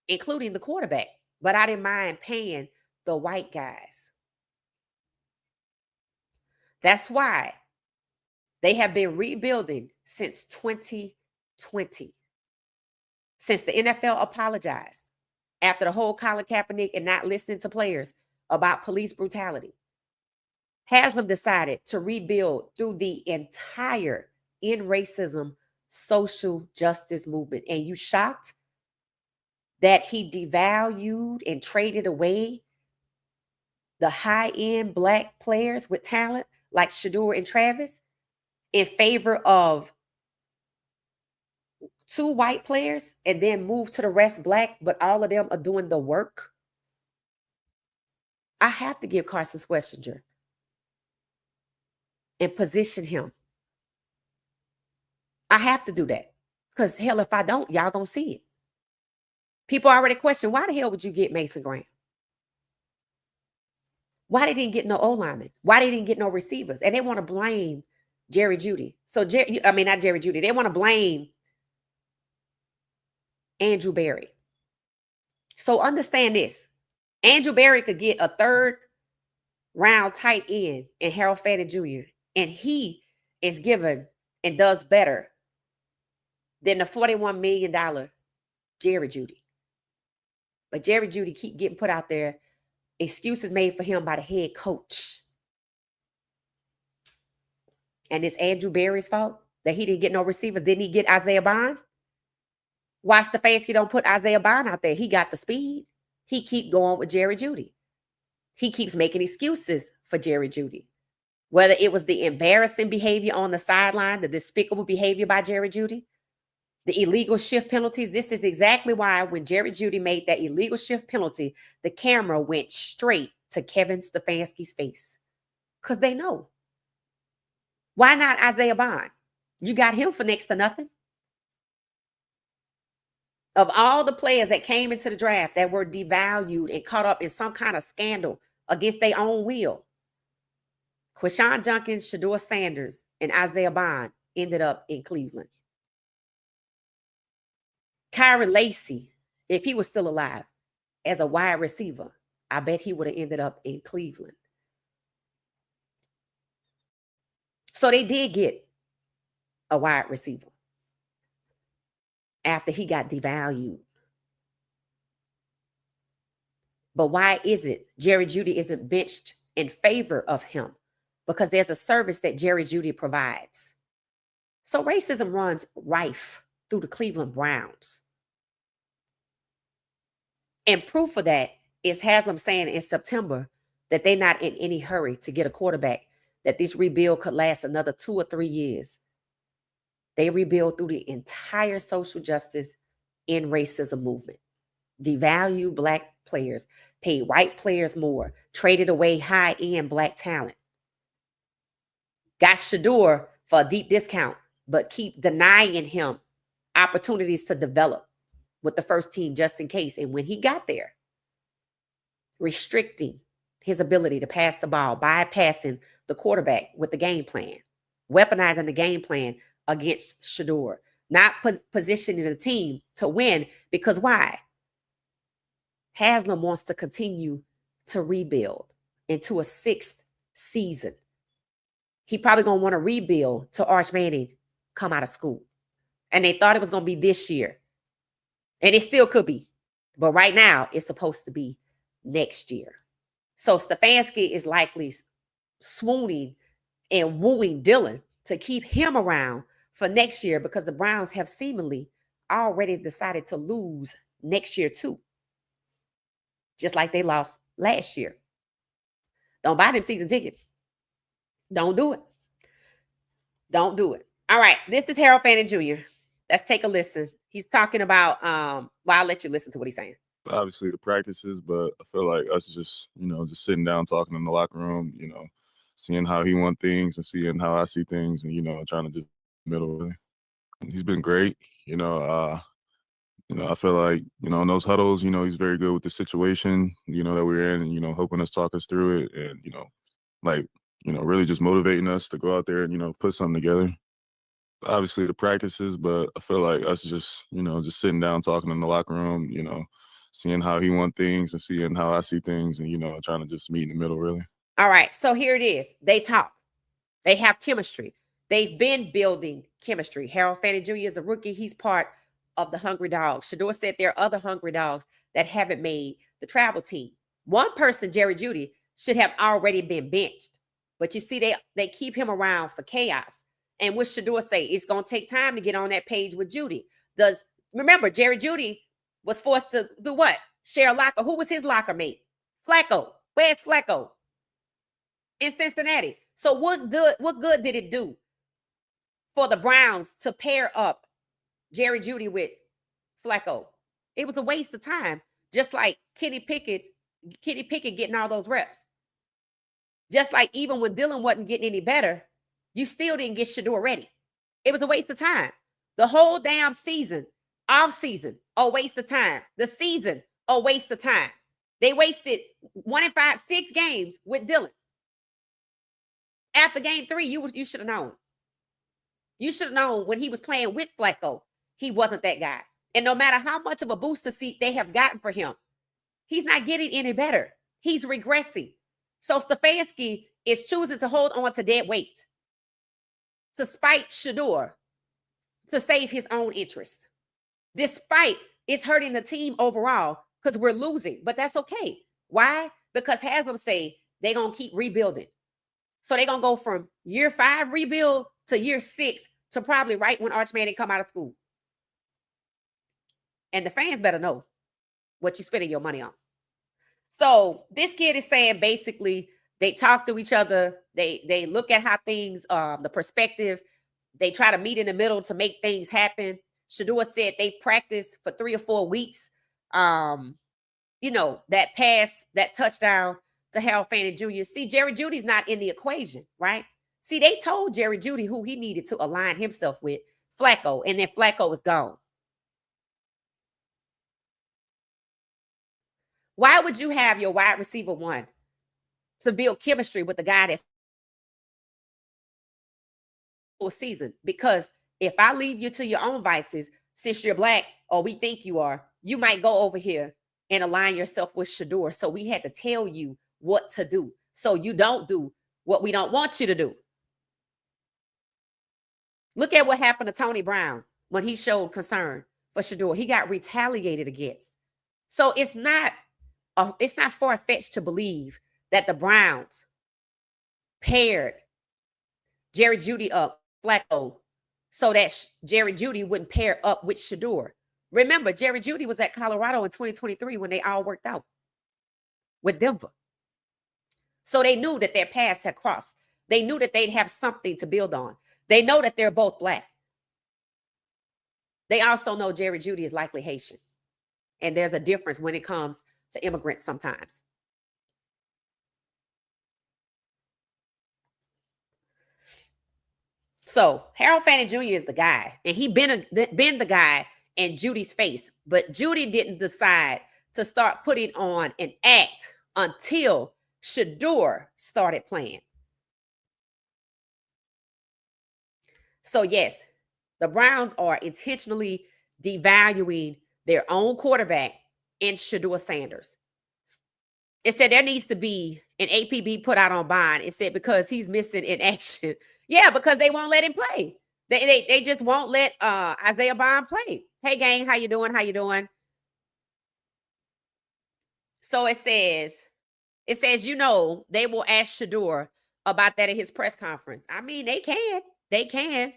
including the quarterback. But I didn't mind paying the white guys. That's why they have been rebuilding since 2020. Since the NFL apologized after the whole Colin Kaepernick and not listening to players about police brutality. Haslam decided to rebuild through the entire end racism social justice movement. And you shocked that he devalued and traded away the high-end black players with talent like Shedeur and Travis in favor of 2 white players and then move to the rest black, but all of them are doing the work, I have to give Carson Schwarzenegger and position him. I have to do that. Because hell, if I don't, y'all gonna see it. People already question, why the hell would you get Mason Graham? Why they didn't get no O-linemen? Why they didn't get no receivers? And they want to blame Jerry Jeudy. So, not Jerry Jeudy. They want to blame Andrew Berry. So understand this. Andrew Berry could get a 3rd round tight end in Harold Fannin Jr. And he is given and does better than the $41 million Jerry Jeudy. But Jerry Jeudy keep getting put out there. Excuses made for him by the head coach. And it's Andrew Berry's fault that he didn't get no receivers. Didn't he get Isaiah Bond? Why Stefanski don't put Isaiah Bond out there? He got the speed. He keep going with Jerry Jeudy. He keeps making excuses for Jerry Jeudy. Whether it was the embarrassing behavior on the sideline, the despicable behavior by Jerry Jeudy, the illegal shift penalties. This is exactly why when Jerry Jeudy made that illegal shift penalty, the camera went straight to Kevin Stefanski's face. Because they know. Why not Isaiah Bond? You got him for next to nothing. Of all the players that came into the draft that were devalued and caught up in some kind of scandal against their own will, Quinshon Judkins, Shedeur Sanders, and Isaiah Bond ended up in Cleveland. Kyron Lacy, if he was still alive as a wide receiver, I bet he would have ended up in Cleveland. So they did get a wide receiver after he got devalued. But why is it Jerry Jeudy isn't benched in favor of him? Because there's a service that Jerry Jeudy provides. So racism runs rife through the Cleveland Browns. And proof of that is Haslam saying in September that they're not in any hurry to get a quarterback, that this rebuild could last another 2 or 3 years. They rebuild through the entire social justice and racism movement. Devalue black players, paid white players more, traded away high-end black talent. Got Shedeur for a deep discount, but keep denying him opportunities to develop with the first team just in case. And when he got there, restricting his ability to pass the ball, bypassing the quarterback with the game plan, weaponizing the game plan against Shedeur, not positioning the team to win. Because why? Haslam wants to continue to rebuild into a 6th season. He probably going to want to rebuild till Arch Manning come out of school. And they thought it was going to be this year. And it still could be. But right now, it's supposed to be next year. So Stefanski is likely swooning and wooing Dylan to keep him around for next year, because the Browns have seemingly already decided to lose next year too. Just like they lost last year. Don't buy them season tickets. Don't do it. Don't do it. All right. This is Harold Fannin Jr. Let's take a listen. He's talking about, well, I'll let you listen to what he's saying. Obviously the practices, but I feel like us just, just sitting down, talking in the locker room, seeing how he want things and seeing how I see things and, trying to just middle. He's been great. I feel like, in those huddles, he's very good with the situation, that we're in and, helping us talk us through it and, really just motivating us to go out there and, put something together. Obviously the practices, but I feel like us just, just sitting down, talking in the locker room, seeing how he want things and seeing how I see things and, trying to just meet in the middle, really. All right. So here it is. They talk. They have chemistry. They've been building chemistry. Harold Fannin Jr. is a rookie. He's part of the Hungry Dogs. Shedeur said there are other Hungry Dogs that haven't made the travel team. One person, Jerry Jeudy, should have already been benched. But you see, they keep him around for chaos. And what Shedeur say? It's going to take time to get on that page with Jeudy. Remember, Jerry Jeudy was forced to do what? Share a locker. Who was his locker mate? Flacco. Where's Flacco? In Cincinnati. So what good did it do for the Browns to pair up Jerry Jeudy with Flacco. It was a waste of time. Just like Kenny Pickett getting all those reps. Just like even when Dylan wasn't getting any better, you still didn't get Shedeur ready. It was a waste of time. The whole damn season, off season, a waste of time. The season, a waste of time. They wasted 1 in 5, 6 games with Dylan. After game 3, you should have known. You should have known when he was playing with Flacco, he wasn't that guy. And no matter how much of a booster seat they have gotten for him, he's not getting any better. He's regressing. So Stefanski is choosing to hold on to dead weight to spite Shedeur to save his own interest. Despite it's hurting the team overall because we're losing, but that's okay. Why? Because half of them say they're going to keep rebuilding. So they're going to go from year 5 rebuild to year 6 to probably right when Arch Manning come out of school. And the fans better know what you're spending your money on. So this kid is saying basically they talk to each other. They look at how things, the perspective, they try to meet in the middle to make things happen. Shedeur said they practiced for 3 or 4 weeks. You know, that pass, that touchdown to Harold Fannin Jr. See, Jerry Jeudy's not in the equation, right? See, they told Jerry Jeudy who he needed to align himself with, Flacco, and then Flacco was gone. Why would you have your wide receiver 1 to build chemistry with the guy that's full season? Because if I leave you to your own vices, since you're black or we think you are, you might go over here and align yourself with Shedeur. So we had to tell you what to do so you don't do what we don't want you to do. Look at what happened to Tony Brown when he showed concern for Shedeur. He got retaliated against. So it's not far-fetched to believe that the Browns paired Jerry Jeudy up, Flacco, so that Jerry Jeudy wouldn't pair up with Shedeur. Remember, Jerry Jeudy was at Colorado in 2023 when they all worked out with Denver. So they knew that their paths had crossed. They knew that they'd have something to build on. They know that they're both black. They also know Jerry Jeudy is likely Haitian. And there's a difference when it comes to immigrants sometimes. So Harold Fannin Jr. is the guy, and he been the guy in Jeudy's face, but Jeudy didn't decide to start putting on an act until Shedeur started playing. So yes, the Browns are intentionally devaluing their own quarterback in Shedeur Sanders. It said there needs to be an APB put out on bond. It said because he's missing in action. Yeah, because they won't let him play. They just won't let Isaiah Bond play. Hey, gang, how you doing? How you doing? So it says, you know, they will ask Shedeur about that at his press conference. I mean, they can. They can.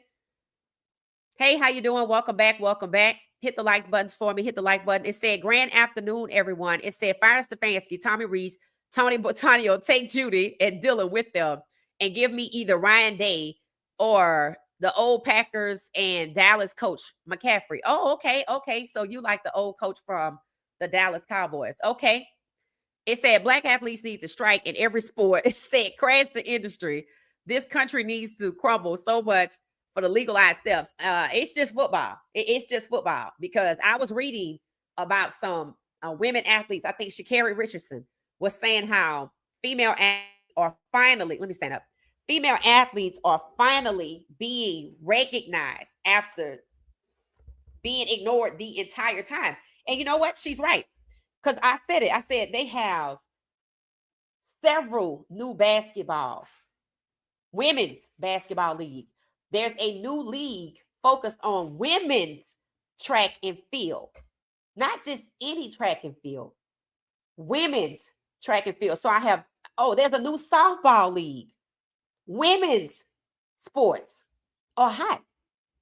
Hey, how you doing? Welcome back. Welcome back. Hit the like buttons for me. Hit the like button. It said, grand afternoon, everyone. It said, fire Stefanski, Tommy Reese, Tony Botanio, take Jeudy and Dylan with them and give me either Ryan Day or the old Packers and Dallas coach McCaffrey. Oh, okay. Okay. So you like the old coach from the Dallas Cowboys. Okay. It said black athletes need to strike in every sport. It said crash the industry. This country needs to crumble so much for the legalized steps. It's just football. It's just football, because I was reading about some women athletes. I think Sha'Carri Richardson was saying how female athletes are finally, let me stand up. Female athletes are finally being recognized after being ignored the entire time. And you know what? She's right. Because I said it. I said they have several new women's basketball league. There's a new league focused on women's track and field. Not just any track and field. Women's track and field. So I have, there's a new softball league. Women's sports are hot.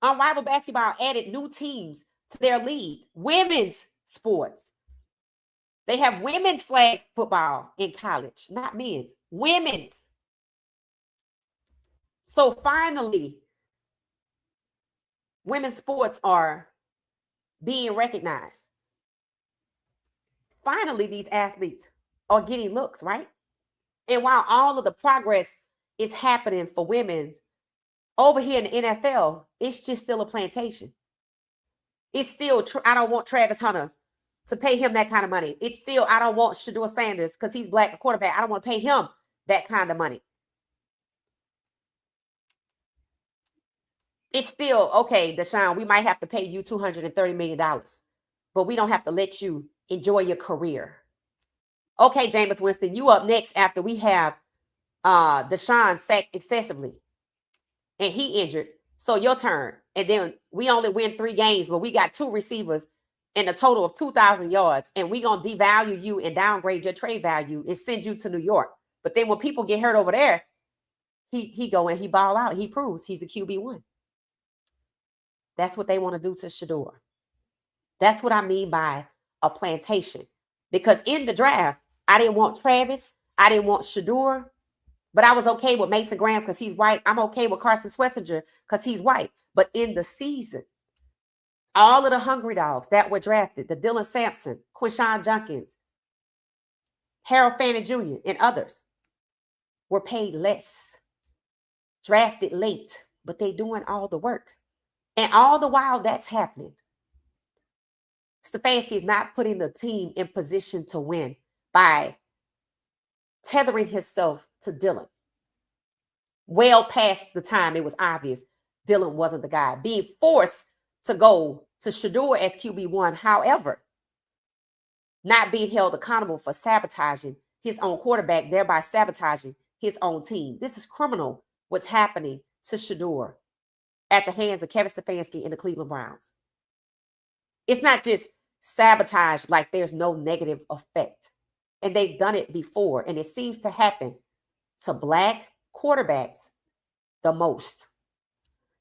Unrivaled Basketball added new teams to their league. Women's sports. They have women's flag football in college, not men's. Women's. So finally, women's sports are being recognized. Finally, these athletes are getting looks, right? And while all of the progress is happening for women's over here in the NFL, it's just still a plantation. It's still, I don't want Travis Hunter to pay him that kind of money. It's still, I don't want Shedeur Sanders because he's black, the quarterback. I don't want to pay him that kind of money. It's still, okay, Deshaun, we might have to pay you $230 million, but we don't have to let you enjoy your career. Okay, Jameis Winston, you up next after we have Deshaun sacked excessively and he injured. So your turn. And then we only win 3 games, but we got 2 receivers and a total of 2,000 yards. And we going to devalue you and downgrade your trade value and send you to New York. But then when people get hurt over there, he go and he ball out. He proves he's a QB1. That's what they want to do to Shedeur. That's what I mean by a plantation. Because in the draft, I didn't want Travis. I didn't want Shedeur. But I was okay with Mason Graham because he's white. I'm okay with Carson Schlesinger because he's white. But in the season, all of the hungry dogs that were drafted, the Dylan Sampson, Quinshon Junkins, Harold Fannin Jr., and others were paid less, drafted late, but they doing all the work. And all the while that's happening, Stefanski is not putting the team in position to win by tethering himself to Dylan. Well past the time it was obvious Dylan wasn't the guy. Being forced to go to Shedeur as QB1, however, not being held accountable for sabotaging his own quarterback, thereby sabotaging his own team. This is criminal what's happening to Shedeur at the hands of Kevin Stefanski and the Cleveland Browns. It's not just sabotage like there's no negative effect. And they've done it before. And it seems to happen to black quarterbacks the most.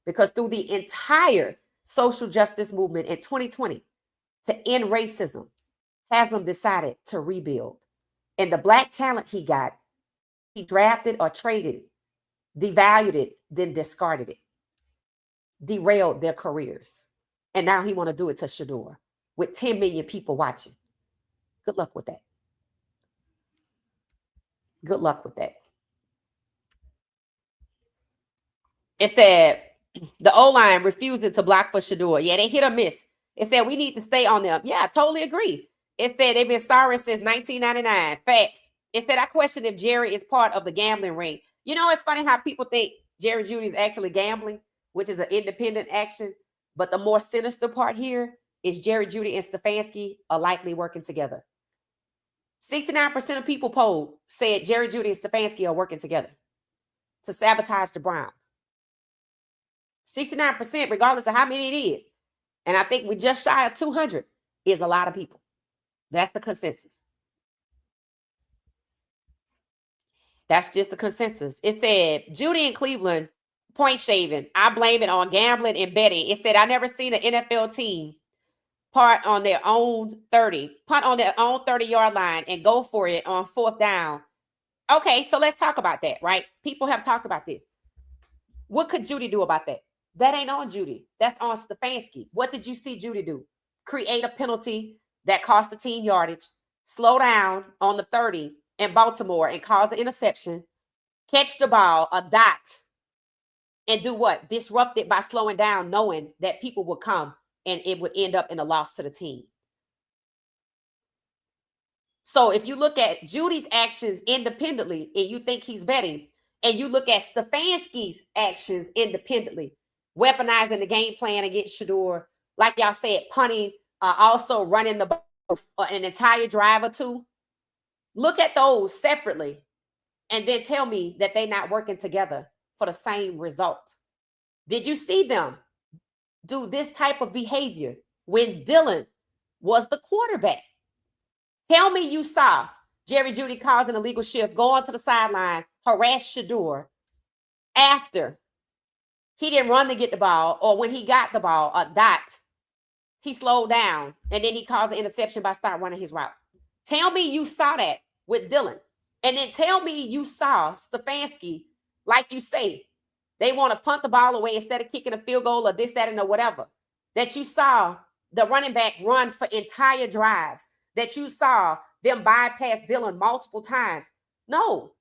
Because through the entire social justice movement in 2020 to end racism, Haslam decided to rebuild. And the black talent he got, he drafted or traded it, devalued it, then discarded it, derailed their careers. And now he want to do it to Shedeur with 10 million people watching. Good luck with that. Good luck with that. It said the O-line refusing to block for Shedeur. Yeah, they hit or miss. It said we need to stay on them. Yeah, I totally agree. It said they've been sorry since 1999. Facts. It said I question if Jerry is part of the gambling ring. You know, it's funny how people think Jerry Jeudy is actually gambling, which is an independent action. But the more sinister part here is Jerry Jeudy and Stefanski are likely working together. 69% of people polled said Jerry Jeudy and Stefanski are working together to sabotage the Browns. 69%, regardless of how many it is. And I think we just shy of 200 is a lot of people. That's the consensus. That's just the consensus. It said Jeudy in Cleveland, point shaving. I blame it on gambling and betting. It said I never seen an NFL team punt on their own 30-yard line and go for it on 4th down. Okay, so let's talk about that, right? People have talked about this. What could Jeudy do about that? That ain't on Jeudy. That's on Stefanski. What did you see Jeudy do? Create a penalty that cost the team yardage, slow down on the 30 in Baltimore and cause the interception, catch the ball, a dot, and do what? Disrupt it by slowing down, knowing that people would come and it would end up in a loss to the team. So if you look at Judy's actions independently and you think he's betting, and you look at Stefanski's actions independently, weaponizing the game plan against Shedeur, like y'all said, punting, also running the ball an entire drive or two. Look at those separately and then tell me that they're not working together for the same result. Did you see them do this type of behavior when Dylan was the quarterback? Tell me you saw Jerry Jeudy causing an illegal shift, go onto the sideline, harass Shedeur after he didn't run to get the ball, or when he got the ball, a dot, he slowed down, and then he caused the interception by start running his route. Tell me you saw that with Dylan. And then tell me you saw Stefanski, like you say, they want to punt the ball away instead of kicking a field goal or this, that, and whatever, that you saw the running back run for entire drives, that you saw them bypass Dillon multiple times. No.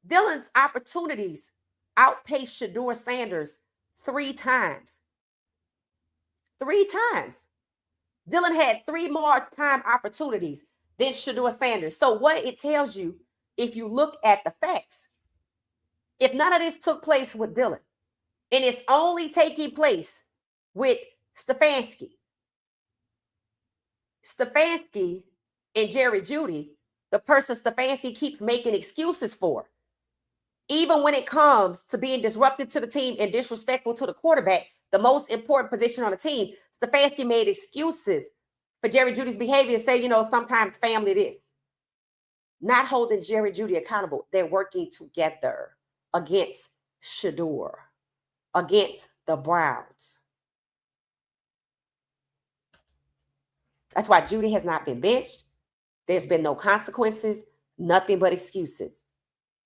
Dillon's opportunities outpaced Shedeur Sanders 3 times. 3 times. Dillon had 3 more time opportunities than Shedeur Sanders. So what it tells you, if you look at the facts, if none of this took place with Dillon, and it's only taking place with Stefanski and Jerry Jeudy, the person Stefanski keeps making excuses for, even when it comes to being disruptive to the team and disrespectful to the quarterback, the most important position on the team, Stefanski made excuses for Jerry Jeudy's behavior and say, you know, sometimes family this. Not holding Jerry Jeudy accountable. They're working together against Shedeur, against the Browns. That's why Jeudy has not been benched. There's been no consequences, nothing but excuses.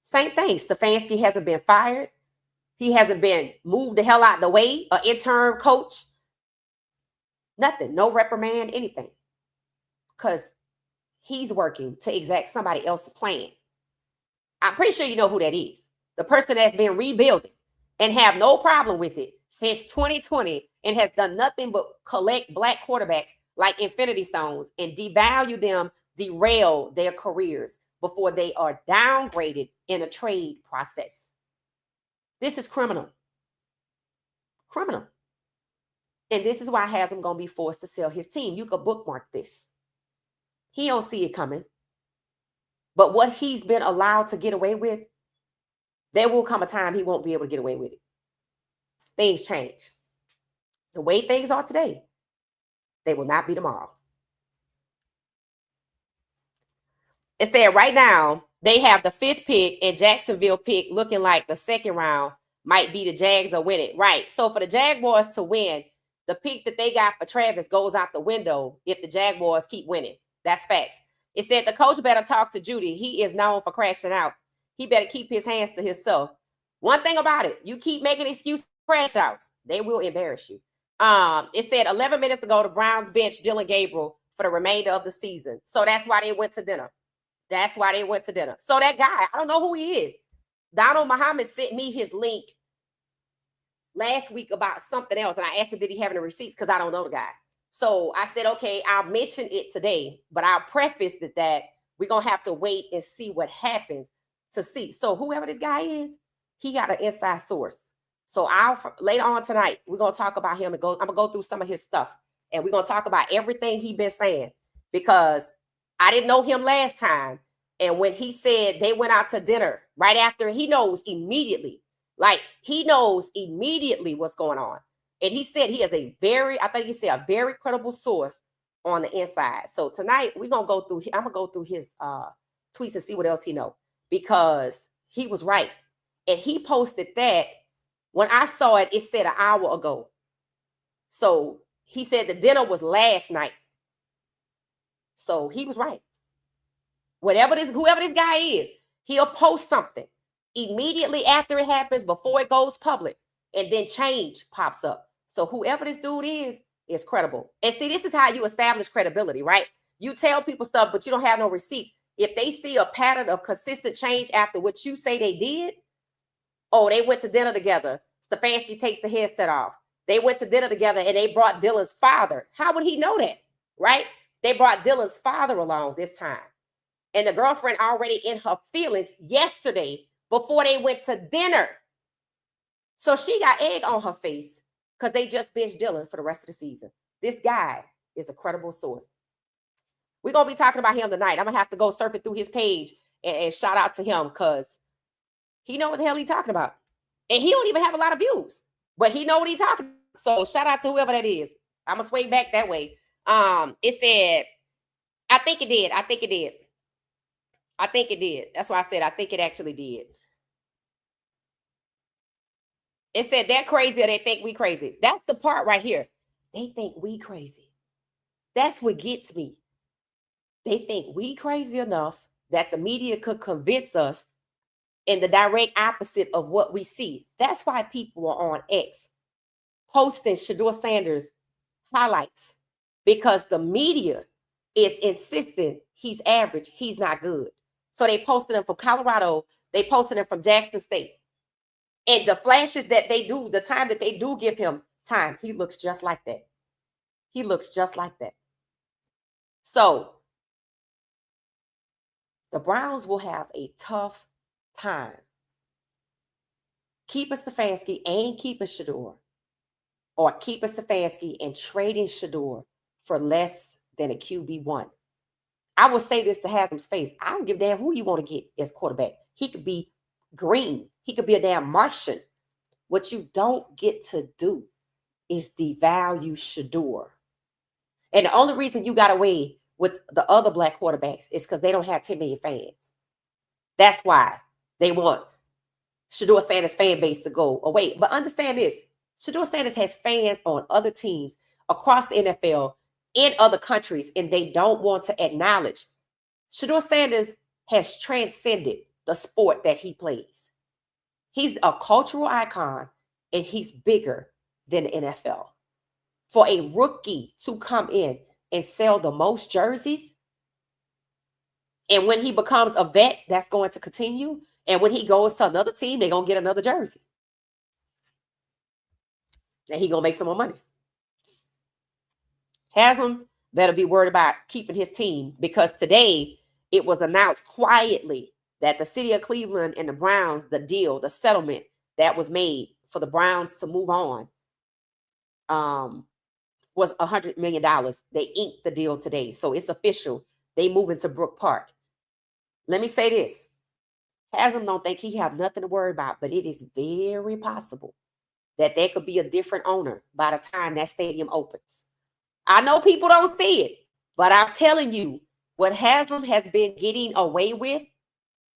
Same thing. Stefanski hasn't been fired. He hasn't been moved the hell out of the way, an interim coach. Nothing, no reprimand, anything. Because he's working to exact somebody else's plan. I'm pretty sure you know who that is. The person that's been rebuilding and have no problem with it since 2020 and has done nothing but collect black quarterbacks like Infinity Stones and devalue them, derail their careers before they are downgraded in a trade process. This is criminal. Criminal. And this is why Haslam going to be forced to sell his team. You could bookmark this. He don't see it coming. But what he's been allowed to get away with, there will come a time he won't be able to get away with it. Things change. The way things are today, they will not be tomorrow. It said right now, they have the 5th pick and Jacksonville pick looking like the 2nd round might be the Jags are winning. Right. So for the Jaguars to win, the pick that they got for Travis goes out the window if the Jaguars keep winning. That's facts. It said the coach better talk to Jeudy. He is known for crashing out. He better keep his hands to himself. One thing about it, you keep making excuses for crash outs, they will embarrass you. It said 11 minutes ago, the Browns benched Dylan Gabriel for the remainder of the season. So that's why they went to dinner. That's why they went to dinner. So that guy, I don't know who he is. Donald Muhammad sent me his link last week about something else. And I asked him, did he have any receipts? Because I don't know the guy. So I said, okay, I'll mention it today, but I'll preface that we're going to have to wait and see what happens to see. So whoever this guy is, he got an inside source. So later on tonight, we're going to talk about him. I'm going to go through some of his stuff. And we're going to talk about everything he's been saying. Because I didn't know him last time. And when he said they went out to dinner right after, he knows immediately. Like, he knows immediately what's going on. And he said he has a very credible source on the inside. So tonight, I'm going to go through his tweets and see what else he knows. Because he was right. And he posted that. When I saw it, it said an hour ago. So he said the dinner was last night. So he was right. Whoever this guy is, he'll post something immediately after it happens, before it goes public, and then change pops up. So whoever this dude is credible. And see, this is how you establish credibility, right? You tell people stuff, but you don't have no receipts. If they see a pattern of consistent change after what you say they did, oh, they went to dinner together. Stefanski takes the headset off. They went to dinner together and they brought Dylan's father. How would he know that, right? They brought Dylan's father along this time. And the girlfriend already in her feelings yesterday before they went to dinner. So she got egg on her face because they just benched Dylan for the rest of the season. This guy is a credible source. We're going to be talking about him tonight. I'm going to have to go surfing through his page and shout out to him because he know what the hell he's talking about. And he don't even have a lot of views, but he know what he's talking about. So shout out to whoever that is. I'm going to swing back that way. It said, I think it did. That's why I said I think it actually did. It said they're crazy or they think we crazy. That's the part right here. They think we crazy. That's what gets me. They think we crazy enough that the media could convince us in the direct opposite of what we see. That's why people are on X posting Shedeur Sanders highlights because the media is insisting he's average, he's not good. So they posted him from Colorado, they posted him from Jackson State. And the flashes that they do, the time that they do give him time, he looks just like that. He looks just like that. So the Browns will have a tough time keeping Stefanski and keeping Shedeur, or keeping Stefanski and trading Shedeur for less than a QB1. I will say this to Haslam's face. I don't give a damn who you want to get as quarterback. He could be green. He could be a damn Martian. What you don't get to do is devalue Shedeur. And the only reason you got away with the other black quarterbacks is because they don't have 10 million fans. That's why they want Shedeur Sanders' fan base to go away. But understand this. Shedeur Sanders has fans on other teams across the NFL in other countries, and they don't want to acknowledge Shedeur Sanders has transcended the sport that he plays. He's a cultural icon, and he's bigger than the NFL. For a rookie to come in and sell the most jerseys, and when he becomes a vet, that's going to continue. And when he goes to another team, they're going to get another jersey. And he's going to make some more money. Haslam better be worried about keeping his team, because today it was announced quietly that the city of Cleveland and the Browns, the deal, the settlement that was made for the Browns to move on was $100 million. They inked the deal today. So it's official. They move into Brook Park. Let me say this. Haslam don't think he have nothing to worry about, but it is very possible that there could be a different owner by the time that stadium opens. I know people don't see it, but I'm telling you, what Haslam has been getting away with,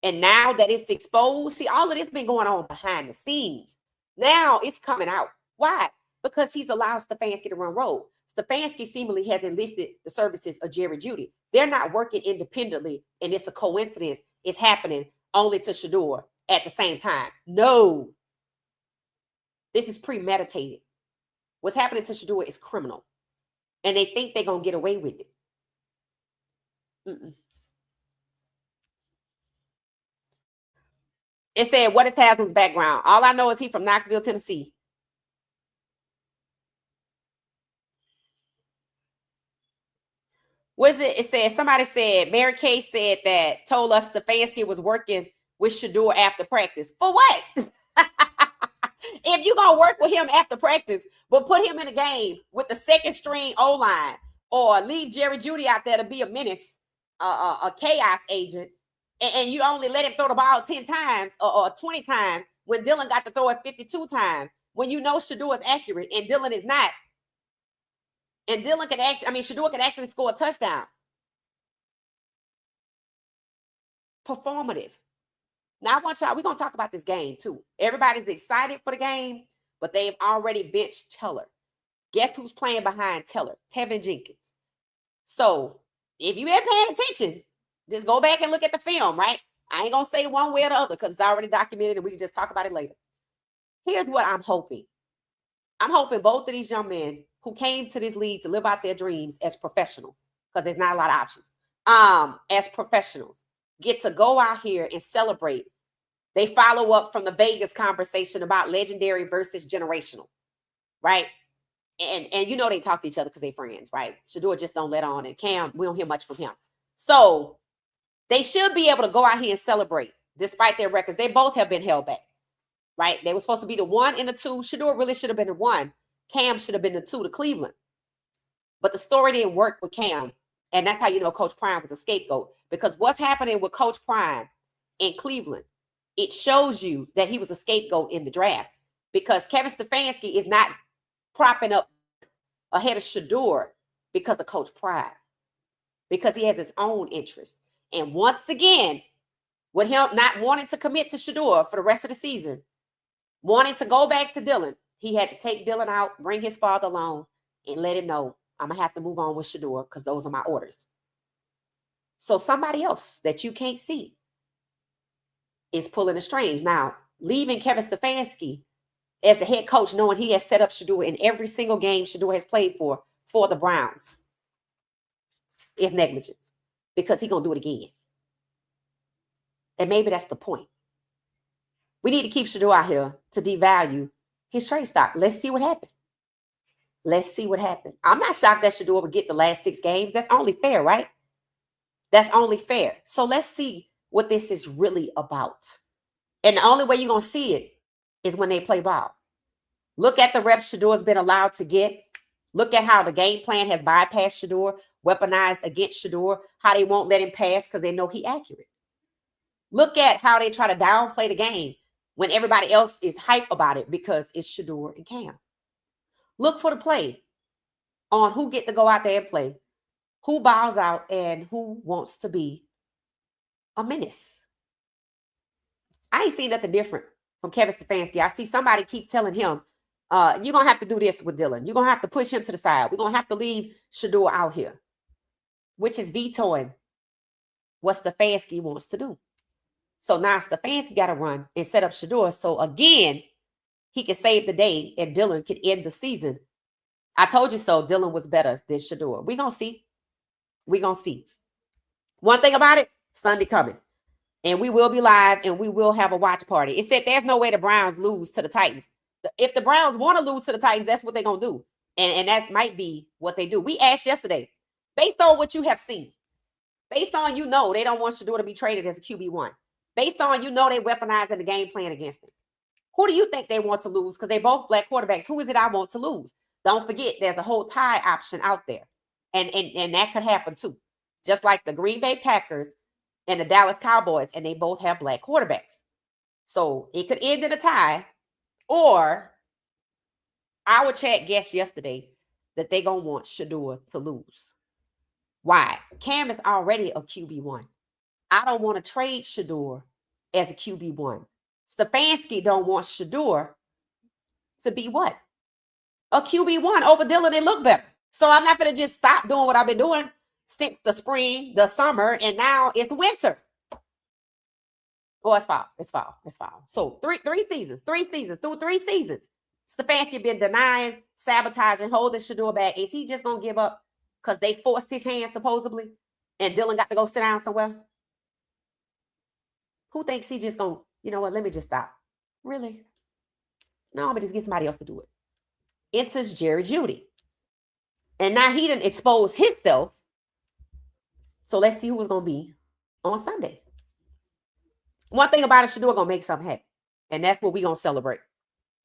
and now that it's exposed, see, all of this been going on behind the scenes. Now it's coming out. Why? Because he's allowed Stefanski to run road. Stefanski seemingly has enlisted the services of Jerry Jeudy. They're not working independently, and it's a coincidence. It's happening only to Shedeur at the same time. No. This is premeditated. What's happening to Shedeur is criminal, and they think they're going to get away with it. It said, what is Haslam's background? All I know is he's from Knoxville, Tennessee. What is it? It said, somebody said, Mary Kay said that, told us Stefanski was working with Shedeur after practice. For what? If you're going to work with him after practice, but put him in a game with the second string O-line, or leave Jerry Jeudy out there to be a menace, a chaos agent, and you only let him throw the ball 10 times or 20 times when Dylan got to throw it 52 times, when you know Shedeur is accurate and Dylan is not. And Dylan can actually, Shedeur can actually score a touchdown. Performative. Now, I want y'all, we're going to talk about this game too. Everybody's excited for the game, but they've already benched Teller. Guess who's playing behind Teller? Tevin Jenkins. So if you ain't paying attention, just go back and look at the film, right? I ain't going to say one way or the other because it's already documented and we can just talk about it later. Here's what I'm hoping. I'm hoping both of these young men who came to this league to live out their dreams as professionals, because there's not a lot of options, as professionals, get to go out here and celebrate. They follow up from the Vegas conversation about legendary versus generational, right? And you know they talk to each other because they're friends, right? Shedeur just don't let on, and Cam, we don't hear much from him. So they should be able to go out here and celebrate despite their records. They both have been held back, right? They were supposed to be the 1 and the 2. Shedeur really should have been the 1. Cam should have been the 2 to Cleveland. But the story didn't work with Cam. And that's how you know Coach Prime was a scapegoat. Because what's happening with Coach Prime in Cleveland, it shows you that he was a scapegoat in the draft. Because Kevin Stefanski is not propping up ahead of Shedeur because of Coach Prime. Because he has his own interest. And once again, with him not wanting to commit to Shedeur for the rest of the season, wanting to go back to Dylan, he had to take Dylan out, bring his father along, and let him know, I'm going to have to move on with Shedeur because those are my orders. So somebody else that you can't see is pulling the strings. Now, leaving Kevin Stefanski as the head coach, knowing he has set up Shedeur in every single game Shedeur has played for for the Browns is negligence because he's going to do it again. And maybe that's the point. We need to keep Shedeur out here to devalue his trade stock. Let's see what happens. Let's see what happens. I'm not shocked that Shedeur would get the last 6 games. That's only fair, right? That's only fair. So let's see what this is really about. And the only way you're going to see it is when they play ball. Look at the reps Shedeur's been allowed to get. Look at how the game plan has bypassed Shedeur, weaponized against Shedeur, how they won't let him pass because they know he's accurate. Look at how they try to downplay the game when everybody else is hype about it because it's Shedeur and Cam. Look for the play on who get to go out there and play, who bows out, and who wants to be a menace. I ain't seen nothing different from Kevin Stefanski. I see somebody keep telling him, you're going to have to do this with Dylan. You're going to have to push him to the side. We're going to have to leave Shedeur out here, which is vetoing what Stefanski wants to do. So now Stefanski got to run and set up Shedeur. So again, he can save the day and Dylan can end the season. I told you so. Dylan was better than Shedeur. We're going to see. We're going to see. One thing about it, Sunday coming. And we will be live and we will have a watch party. It said there's no way the Browns lose to the Titans. If the Browns want to lose to the Titans, that's what they're going to do. And that might be what they do. We asked yesterday, based on what you have seen, based on they don't want Shedeur to be traded as a QB1. Based on they weaponizing the game plan against him. Who do you think they want to lose? Because they both black quarterbacks. Who is it I want to lose? Don't forget, there's a whole tie option out there. And that could happen too. Just like the Green Bay Packers and the Dallas Cowboys, and they both have black quarterbacks. So it could end in a tie, or our chat guessed yesterday that they're going to want Shedeur to lose. Why? Cam is already a QB1. I don't want to trade Shedeur as a QB1. Stefanski don't want Shedeur to be what? A QB1 over Dylan and look better. So I'm not going to just stop doing what I've been doing since the spring, the summer, and now it's winter. Oh, it's fall. It's fall. It's fall. So three seasons. Through 3 seasons, Stefanski been denying, sabotaging, holding Shedeur back. Is he just going to give up because they forced his hand supposedly and Dylan got to go sit down somewhere? Who thinks he just going to, you know what, let me just stop. Really? No, I'm going to just get somebody else to do it. Enters Jerry Jeudy. And now he didn't expose himself. So let's see who it's going to be on Sunday. One thing about it, Shedeur going to make something happen. And that's what we're going to celebrate.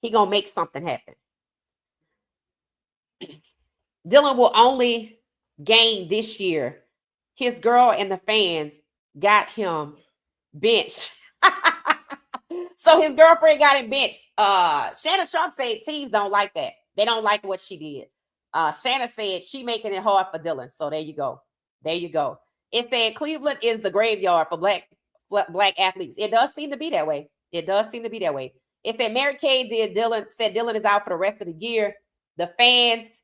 He going to make something happen. Dylan will only gain this year. His girl and the fans got him benched. So his girlfriend got him benched. Shannon Sharp said teams don't like that. They don't like what she did. Shannon said she making it hard for Dylan. So there you go. There you go. It said Cleveland is the graveyard for black athletes. It does seem to be that way. It does seem to be that way. It said Mary Kay said Dylan is out for the rest of the year. The fans,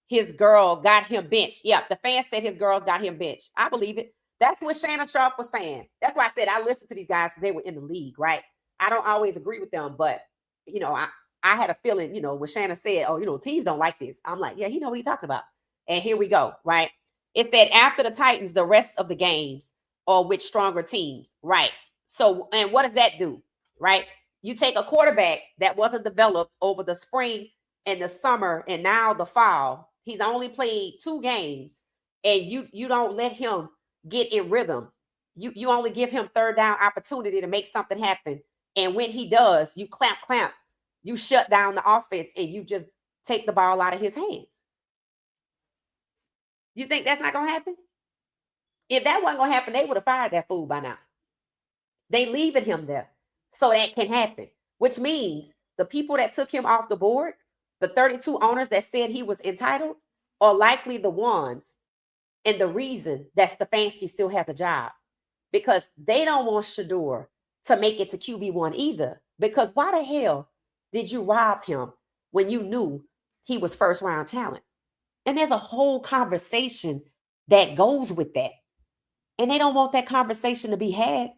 his girl got him benched. Yeah, the fans said his girls got him benched. I believe it. That's what Shannon Sharp was saying. That's why I said I listened to these guys. They were in the league, right? I don't always agree with them, but I had a feeling, when Shannon said, teams don't like this. I'm like, yeah, he know what he's talking about. And here we go, right? It's that after the Titans, the rest of the games are with stronger teams, right? So, and what does that do, right? You take a quarterback that wasn't developed over the spring and the summer and now the fall. He's only played 2 games, and you don't let him get in rhythm. You only give him third down opportunity to make something happen. And when he does, you clamp, you shut down the offense and you just take the ball out of his hands. You think that's not going to happen? If that wasn't going to happen, they would have fired that fool by now. They leaving him there so that can happen, which means the people that took him off the board, the 32 owners that said he was entitled, are likely the ones and the reason that Stefanski still has a job, because they don't want Shedeur to make it to QB1 either. Because why the hell did you rob him when you knew he was first round talent? And there's a whole conversation that goes with that. And they don't want that conversation to be had.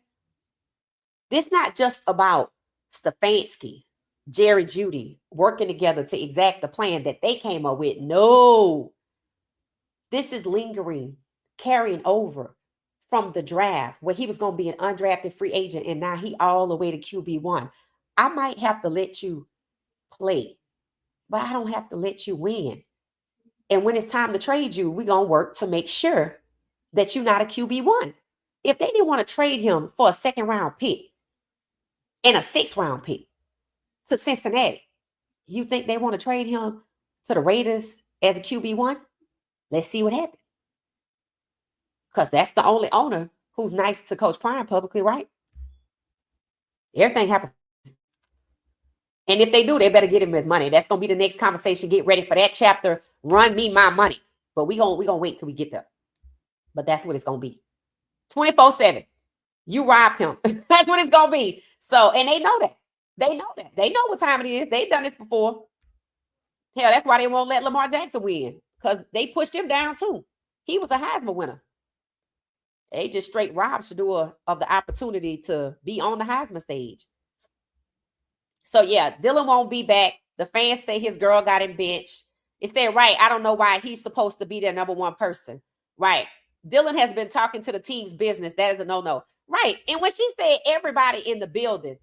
This not just about Stefanski. Jerry Jeudy working together to exact the plan that they came up with. No, this is lingering, carrying over from the draft where he was going to be an undrafted free agent, and now he all the way to QB1. I might have to let you play, but I don't have to let you win. And when it's time to trade you, we're going to work to make sure that you're not a QB1. If they didn't want to trade him for a second round pick and a 6th round pick to Cincinnati, you think they want to trade him to the Raiders as a QB1? Let's see what happens. Because that's the only owner who's nice to Coach Prime publicly, right? Everything happens. And if they do, they better get him his money. That's going to be the next conversation. Get ready for that chapter. Run me my money. But we're gonna wait till we get there. But that's what it's going to be. 24/7. You robbed him. That's what it's going to be. So, and they know that. They know that. They know what time it is. They've done this before. Hell, that's why they won't let Lamar Jackson win. Because they pushed him down too. He was a Heisman winner. They just straight robbed Shedeur of the opportunity to be on the Heisman stage. So, yeah, Dylan won't be back. The fans say his girl got him benched. It said, right, I don't know why he's supposed to be their number one person. Right. Dylan has been talking to the team's business. That is a no-no. Right. And when she said everybody in the building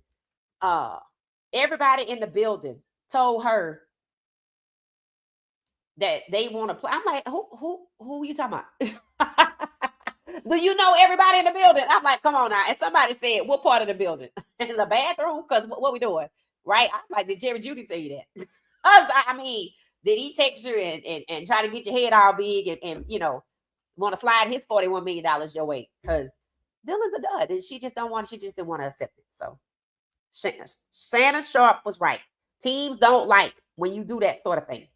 told her that they want to play. I'm like, who are you talking about? Do you know everybody in the building? I'm like, come on now. And somebody said, what part of the building? In the bathroom? Because what we doing? Right? I'm like, did Jerry Jeudy tell you that? I mean, did he text you and try to get your head all big and you know, want to slide his $41 million your way? Because Dylan's a dud. And she just didn't want to accept it. So Shannon Sharp was right. Teams don't like when you do that sort of thing.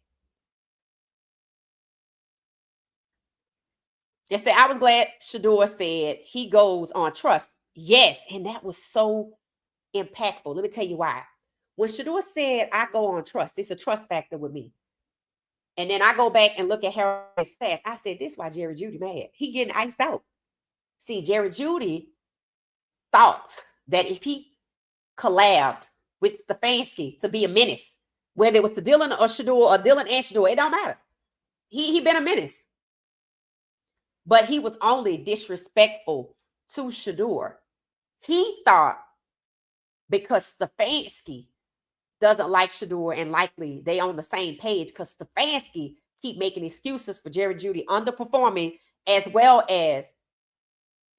They said, I was glad Shedeur said he goes on trust. Yes, and that was so impactful. Let me tell you why. When Shedeur said, I go on trust, it's a trust factor with me. And then I go back and look at Harold's stats. I said, this is why Jerry Jeudy mad. He getting iced out. See, Jerry Jeudy thought that if he collabed with Stefanski to be a menace, whether it was to Dylan or Shedeur or Dylan and Shedeur, it don't matter. He been a menace. But he was only disrespectful to Shedeur. He thought because Stefanski doesn't like Shedeur and likely they on the same page because Stefanski keep making excuses for Jerry Jeudy underperforming as well as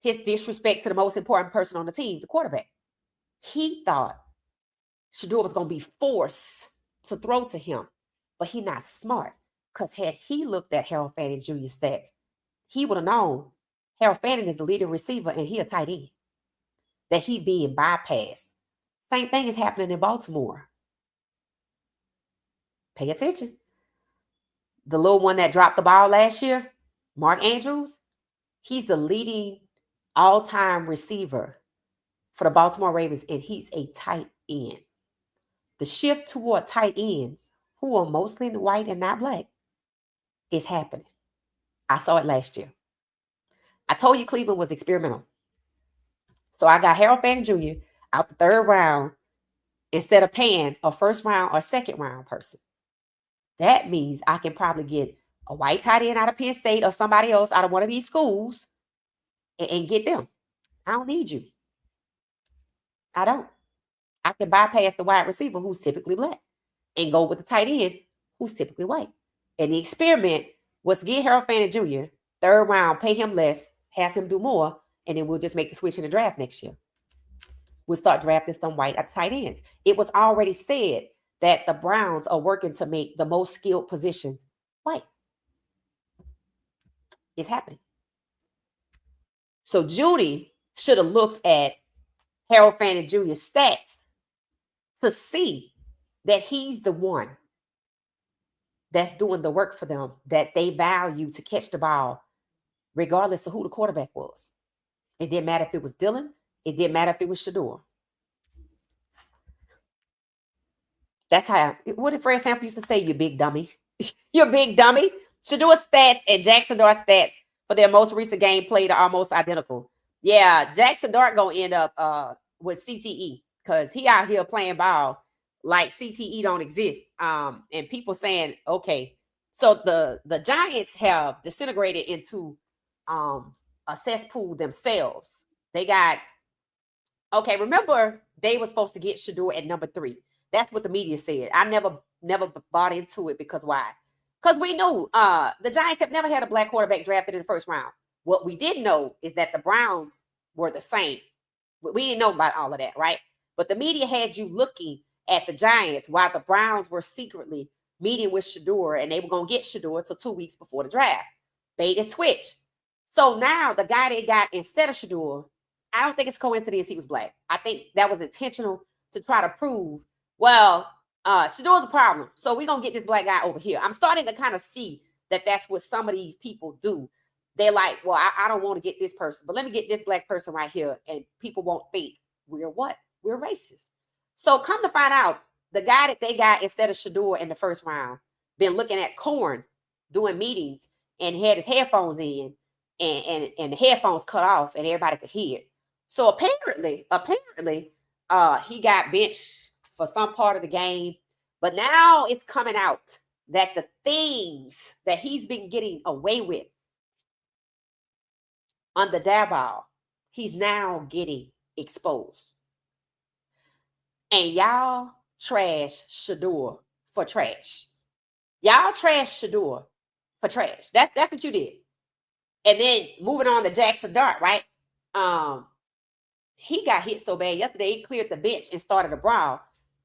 his disrespect to the most important person on the team, the quarterback. He thought Shedeur was going to be forced to throw to him, but he not smart because had he looked at Harold Fannin Jr.'s stats, he would have known Harold Fannin is the leading receiver and he a tight end. That he being bypassed. Same thing is happening in Baltimore. Pay attention. The little one that dropped the ball last year, Mark Andrews, he's the leading all-time receiver for the Baltimore Ravens, and he's a tight end. The shift toward tight ends, who are mostly white and not black, is happening. I saw it last year. I told you Cleveland was experimental. So I got Harold Fannin Jr. out the 3rd round instead of paying a 1st round or 2nd round person. That means I can probably get a white tight end out of Penn State or somebody else out of one of these schools and get them. I don't need you. I don't. I can bypass the wide receiver who's typically black and go with the tight end who's typically white. And the experiment was to get Harold Fannin Jr., 3rd round, pay him less, have him do more, and then we'll just make the switch in the draft next year. We'll start drafting some white tight ends. It was already said that the Browns are working to make the most skilled positions white. It's happening. So Jeudy should have looked at Harold Fannin Jr.'s stats to see that he's the one that's doing the work for them, that they value to catch the ball, regardless of who the quarterback was. It didn't matter if it was Dylan. It didn't matter if it was Shedeur. That's how, what did Fred Sanford used to say? You big dummy. You big dummy. Shedeur's stats and Jackson Dart's stats for their most recent game played are almost identical. Yeah, Jackson Dart going to end up with CTE because he out here playing ball like CTE don't exist. And people saying, okay, so the Giants have disintegrated into a cesspool themselves. They got, okay, remember they were supposed to get Shedeur at number 3. That's what the media said. I never bought into it because why? Because we knew the Giants have never had a black quarterback drafted in the first round. What we did know is that the Browns were the same. We didn't know about all of that, right? But the media had you looking at the Giants while the Browns were secretly meeting with Shedeur, and they were going to get Shedeur until 2 weeks before the draft. Bait and switch. So now the guy they got instead of Shedeur, I don't think it's coincidence he was black. I think that was intentional to try to prove, well, Shedeur's a problem, so we're going to get this black guy over here. I'm starting to kind of see that that's what some of these people do. They're like, well, I don't want to get this person, but let me get this black person right here, and people won't think we're what? We're racist. So come to find out, the guy that they got instead of Shedeur in the first round been looking at corn doing meetings and had his headphones in and the headphones cut off and everybody could hear it. So apparently, he got benched for some part of the game, but now it's coming out that the things that he's been getting away with under Devalued, he's now getting exposed. And y'all trash Shedeur for trash. Y'all trash Shedeur for trash. That's what you did. And then moving on to Jackson Dart, right? He got hit so bad yesterday, he cleared the bench and started a brawl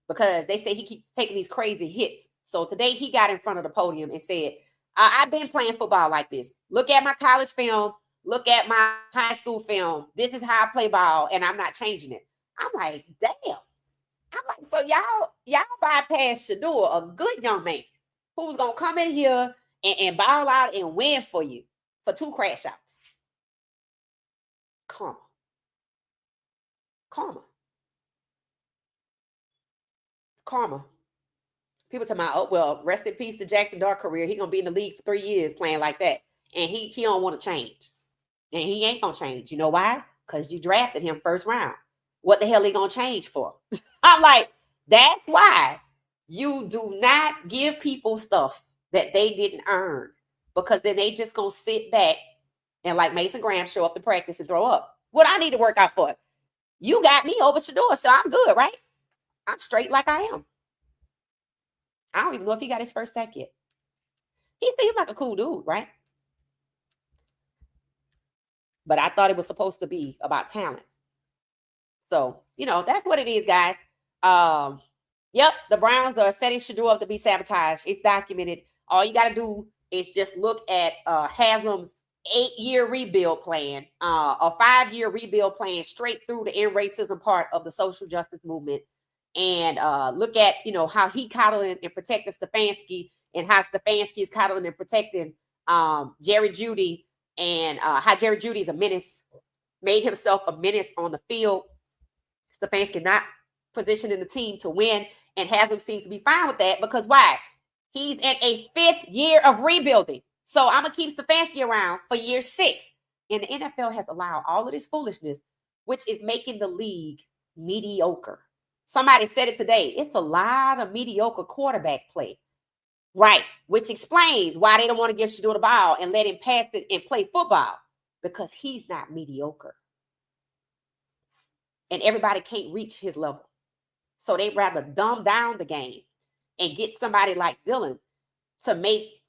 because they say he keeps taking these crazy hits. So today he got in front of the podium and said, I've been playing football like this. Look at my college film. Look at my high school film. This is how I play ball, and I'm not changing it. I'm like, damn. I'm like, so y'all bypass Shedeur, a good young man who's going to come in here and ball out and win for you for 2 crash outs. Karma. People talking about, oh, well, rest in peace to Jackson Dart career. He going to be in the league for 3 years playing like that. And he don't want to change. And he ain't going to change. You know why? Because you drafted him first round. What the hell he going to change for? I'm like, that's why you do not give people stuff that they didn't earn, because then they just going to sit back and like Mason Graham show up to practice and throw up. What I need to work out for? You got me over Shedeur, so I'm good, right? I'm straight like I am. I don't even know if he got his first sack yet. He seems like a cool dude, right? But I thought it was supposed to be about talent. So, that's what it is, guys. Yep, the Browns are setting Shedeur up to be sabotaged. It's documented. All you got to do is just look at Haslam's 8-year rebuild plan, a 5-year rebuild plan straight through the end racism part of the social justice movement. And look at, how he coddling and protecting Stefanski, and how Stefanski is coddling and protecting Jerry Jeudy, and how Jerry Jeudy is a menace, made himself a menace on the field. Stefanski not positioning the team to win, and Haslam seems to be fine with that because why? He's in a 5th year of rebuilding. So I'm going to keep Stefanski around for year 6. And the NFL has allowed all of this foolishness, which is making the league mediocre. Somebody said it today. It's a lot of mediocre quarterback play. Right. Which explains why they don't want to give Shedeur the ball and let him pass it and play football, because he's not mediocre. And everybody can't reach his level. So they'd rather dumb down the game and get somebody like Dylan to make,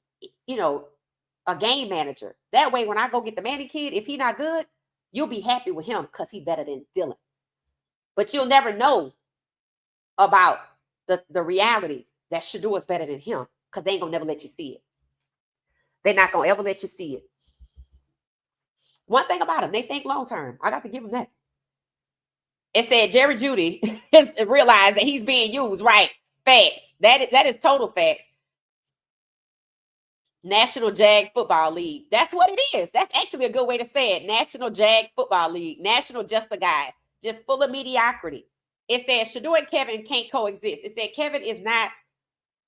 a game manager. That way, when I go get the Manning kid, if he's not good, you'll be happy with him because he's better than Dylan. But you'll never know about the reality that Shedeur is better than him, because they ain't going to never let you see it. They're not going to ever let you see it. One thing about them, they think long-term. I got to give them that. It said Jerry Jeudy realized that he's being used. Right. Facts. That is total facts. National Jag Football League. That's what it is. That's actually a good way to say it. National Jag Football League. National Just a Guy. Just full of mediocrity. It says Shedeur and Kevin can't coexist. It said Kevin is not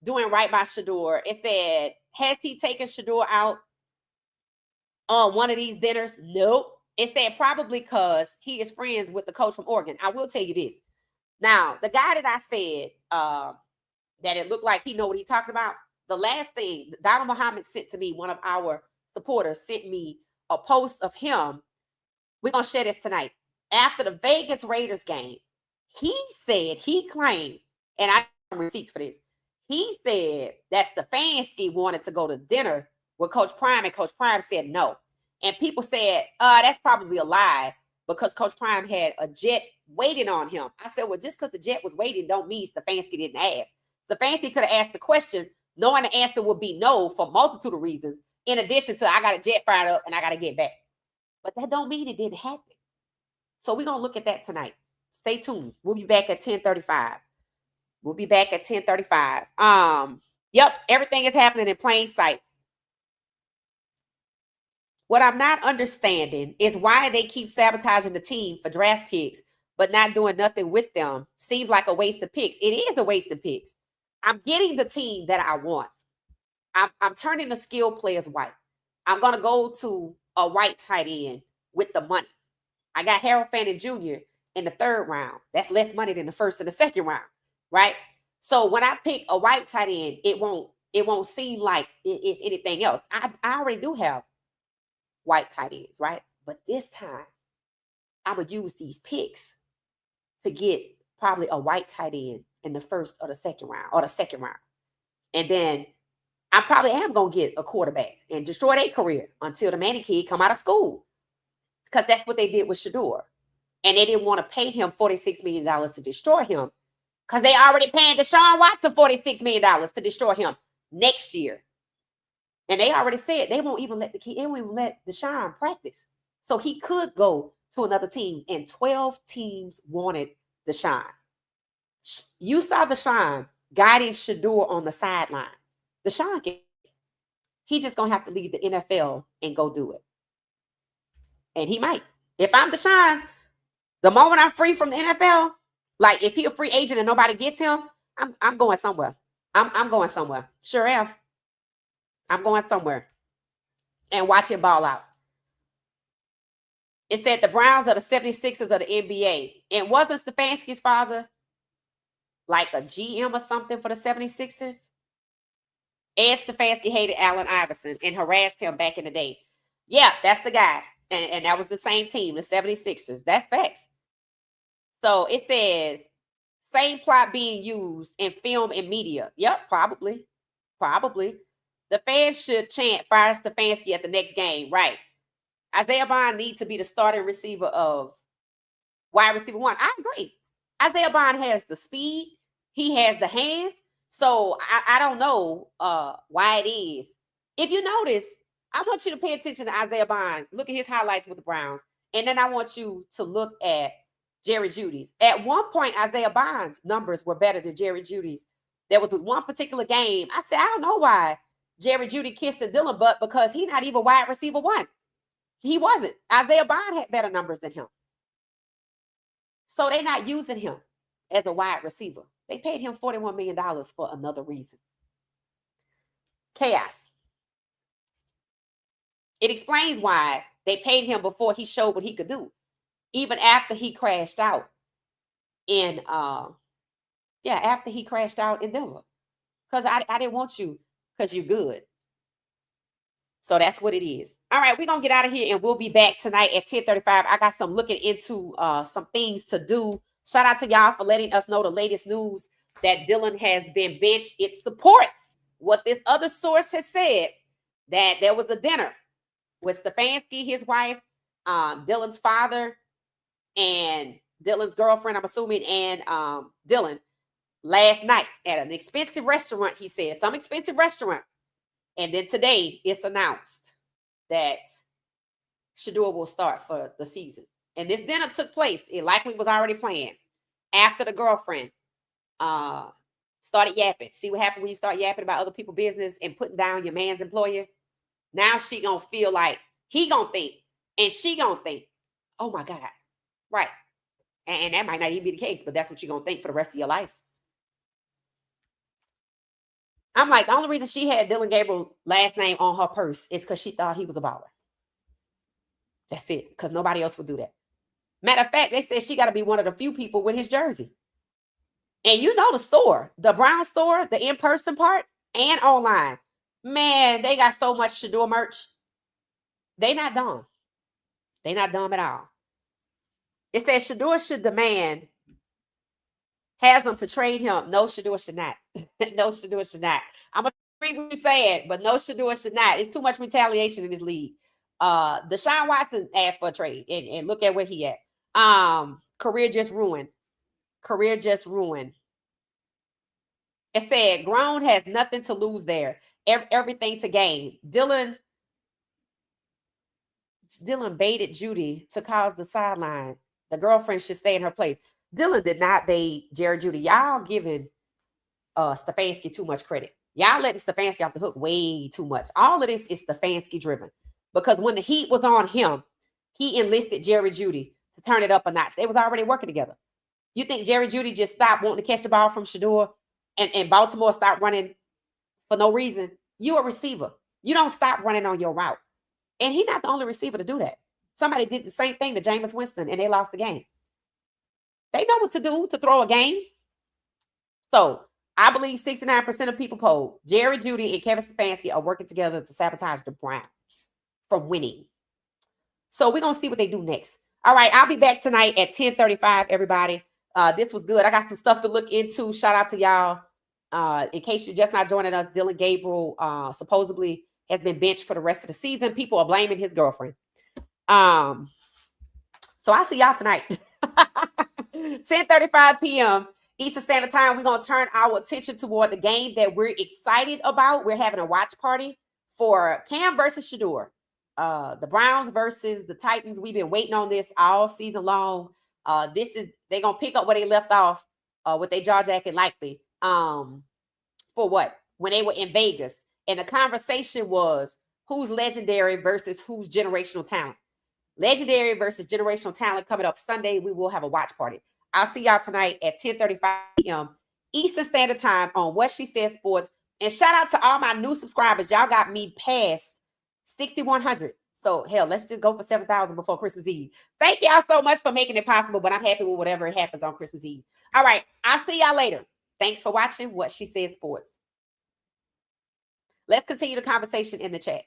doing right by Shedeur. It said, has he taken Shedeur out on one of these dinners? Nope. It said probably because he is friends with the coach from Oregon. I will tell you this. Now, the guy that I said that it looked like he know what he talking about, the last thing Donald Muhammad sent to me, one of our supporters sent me a post of him. We're going to share this tonight. After the Vegas Raiders game, he said, he claimed, and I have receipts for this, he said that Stefanski wanted to go to dinner with Coach Prime, and Coach Prime said no. And people said, that's probably a lie because Coach Prime had a jet waiting on him. I said, well, just because the jet was waiting don't mean Stefanski didn't ask. Stefanski could have asked the question, knowing the answer would be no for a multitude of reasons, in addition to I got a jet fired up and I got to get back. But that don't mean it didn't happen. So we're going to look at that tonight. Stay tuned. We'll be back at 10:35. We'll be back at 10:35. Yep, everything is happening in plain sight. What I'm not understanding is why they keep sabotaging the team for draft picks, but not doing nothing with them. Seems like a waste of picks. It is a waste of picks. I'm getting the team that I want. I'm turning the skill players white. I'm going to go to a white tight end with the money. I got Fannin Jr. in the 3rd round. That's less money than the 1st and the 2nd round, right? So when I pick a white tight end, it won't seem like it's anything else. I already do have white tight ends, right? But this time, I'm going to use these picks to get probably a white tight end in the 1st or the 2nd round, or the 2nd round. And then I probably am going to get a quarterback and destroy their career until the Manning kid come out of school. Because that's what they did with Shedeur. And they didn't want to pay him $46 million to destroy him. Because they already paying Deshaun Watson $46 million to destroy him next year. And they already said they won't even let Deshaun practice. So he could go to another team. And 12 teams wanted Deshaun. You saw Deshaun guiding Shedeur on the sideline. Deshaun, he just going to have to leave the NFL and go do it. And he might. If I'm Deshaun, the moment I'm free from the NFL, like if he's a free agent and nobody gets him, I'm going somewhere. I'm going somewhere. Sure am. I'm going somewhere and watch him ball out. It said the Browns are the 76ers of the NBA. And wasn't Stefanski's father like a GM or something for the 76ers? Ed Stefanski hated Allen Iverson and harassed him back in the day. Yeah, that's the guy. And that was the same team, the 76ers. That's facts. So it says, same plot being used in film and media. Yep, probably. The fans should chant fire Stefanski at the next game. Right. Isaiah Bond needs to be the starting receiver of wide receiver 1. I agree. Isaiah Bond has the speed. He has the hands. So I don't know why it is. If you notice, I want you to pay attention to Isaiah Bond. Look at his highlights with the Browns. And then I want you to look at Jerry Jeudy's. At one point, Isaiah Bond's numbers were better than Jerry Jeudy's. There was one particular game. I said, I don't know why Jerry Jeudy kissing Dylan butt, because he's not even wide receiver 1. He wasn't. Isaiah Bond had better numbers than him. So they're not using him as a wide receiver. They paid him $41 million for another reason. Chaos. It explains why they paid him before he showed what he could do. Even after he crashed out in after he crashed out in Denver. Because I didn't want you because you're good. So that's what it is. All right, we're going to get out of here and we'll be back tonight at 10:35. I got some looking into some things to do. Shout out to y'all for letting us know the latest news that Dylan has been benched. It supports what this other source has said, that there was a dinner with Stefanski, his wife, Dylan's father, and Dylan's girlfriend, I'm assuming, and Dylan last night at an expensive restaurant, he said, some expensive restaurant. And then today it's announced that Shedeur will start for the season. And this dinner took place. It likely was already planned after the girlfriend started yapping. See what happened when you start yapping about other people's business and putting down your man's employer? Now she gonna feel like he gonna think and she gonna think, oh my God. Right. And that might not even be the case, but that's what you're gonna think for the rest of your life. I'm like, the only reason she had Dylan Gabriel last name on her purse is because she thought he was a baller. That's it. Because nobody else would do that. Matter of fact, they said she got to be one of the few people with his jersey. And you know the store, the Brown store, the in-person part and online. Man, they got so much Shedeur merch. They not dumb. They not dumb at all. It says Shedeur should demand has them to trade him. No, Shedeur should not. No, Shedeur should not. I'm gonna agree with you saying, but no, Shedeur should not. It's too much retaliation in this league. Deshaun Watson asked for a trade, and look at where he at. Career just ruined. Career just ruined. It said grown has nothing to lose there. Everything to gain. Dylan baited Jeudy to cause the sideline. The girlfriend should stay in her place. Dylan did not bait Jerry Jeudy. Y'all giving Stefanski too much credit. Y'all letting Stefanski off the hook way too much. All of this is Stefanski driven. Because when the heat was on him, he enlisted Jerry Jeudy to turn it up a notch. They was already working together. You think Jerry Jeudy just stopped wanting to catch the ball from Shedeur and Baltimore stopped running for no reason? You a receiver. You don't stop running on your route. And he's not the only receiver to do that. Somebody did the same thing to Jameis Winston and they lost the game. They know what to do to throw a game. So I believe 69% of people polled Jerry Jeudy and Kevin Stefanski are working together to sabotage the Browns from winning. So we're going to see what they do next. All right, I'll be back tonight at 10:35, everybody. This was good. I got some stuff to look into. Shout out to y'all. In case you're just not joining us, Dylan Gabriel supposedly has been benched for the rest of the season. People are blaming his girlfriend. So I'll see y'all tonight. 10:35 p.m. Eastern Standard Time. We're going to turn our attention toward the game that we're excited about. We're having a watch party for Cam versus Shedeur. The Browns versus the Titans. We've been waiting on this all season long. They're going to pick up where they left off with their jaw jacket likely. For what? When they were in Vegas. And the conversation was who's legendary versus who's generational talent. Legendary versus generational talent coming up Sunday. We will have a watch party. I'll see y'all tonight at 10:35 p.m. Eastern Standard Time on What She Said Sports. And shout out to all my new subscribers. Y'all got me past 6,100. So hell, let's just go for 7,000 before Christmas Eve. Thank y'all so much for making it possible, but I'm happy with whatever happens on Christmas Eve. All right, I'll see y'all later. Thanks for watching What She Said Sports. Let's continue the conversation in the chat.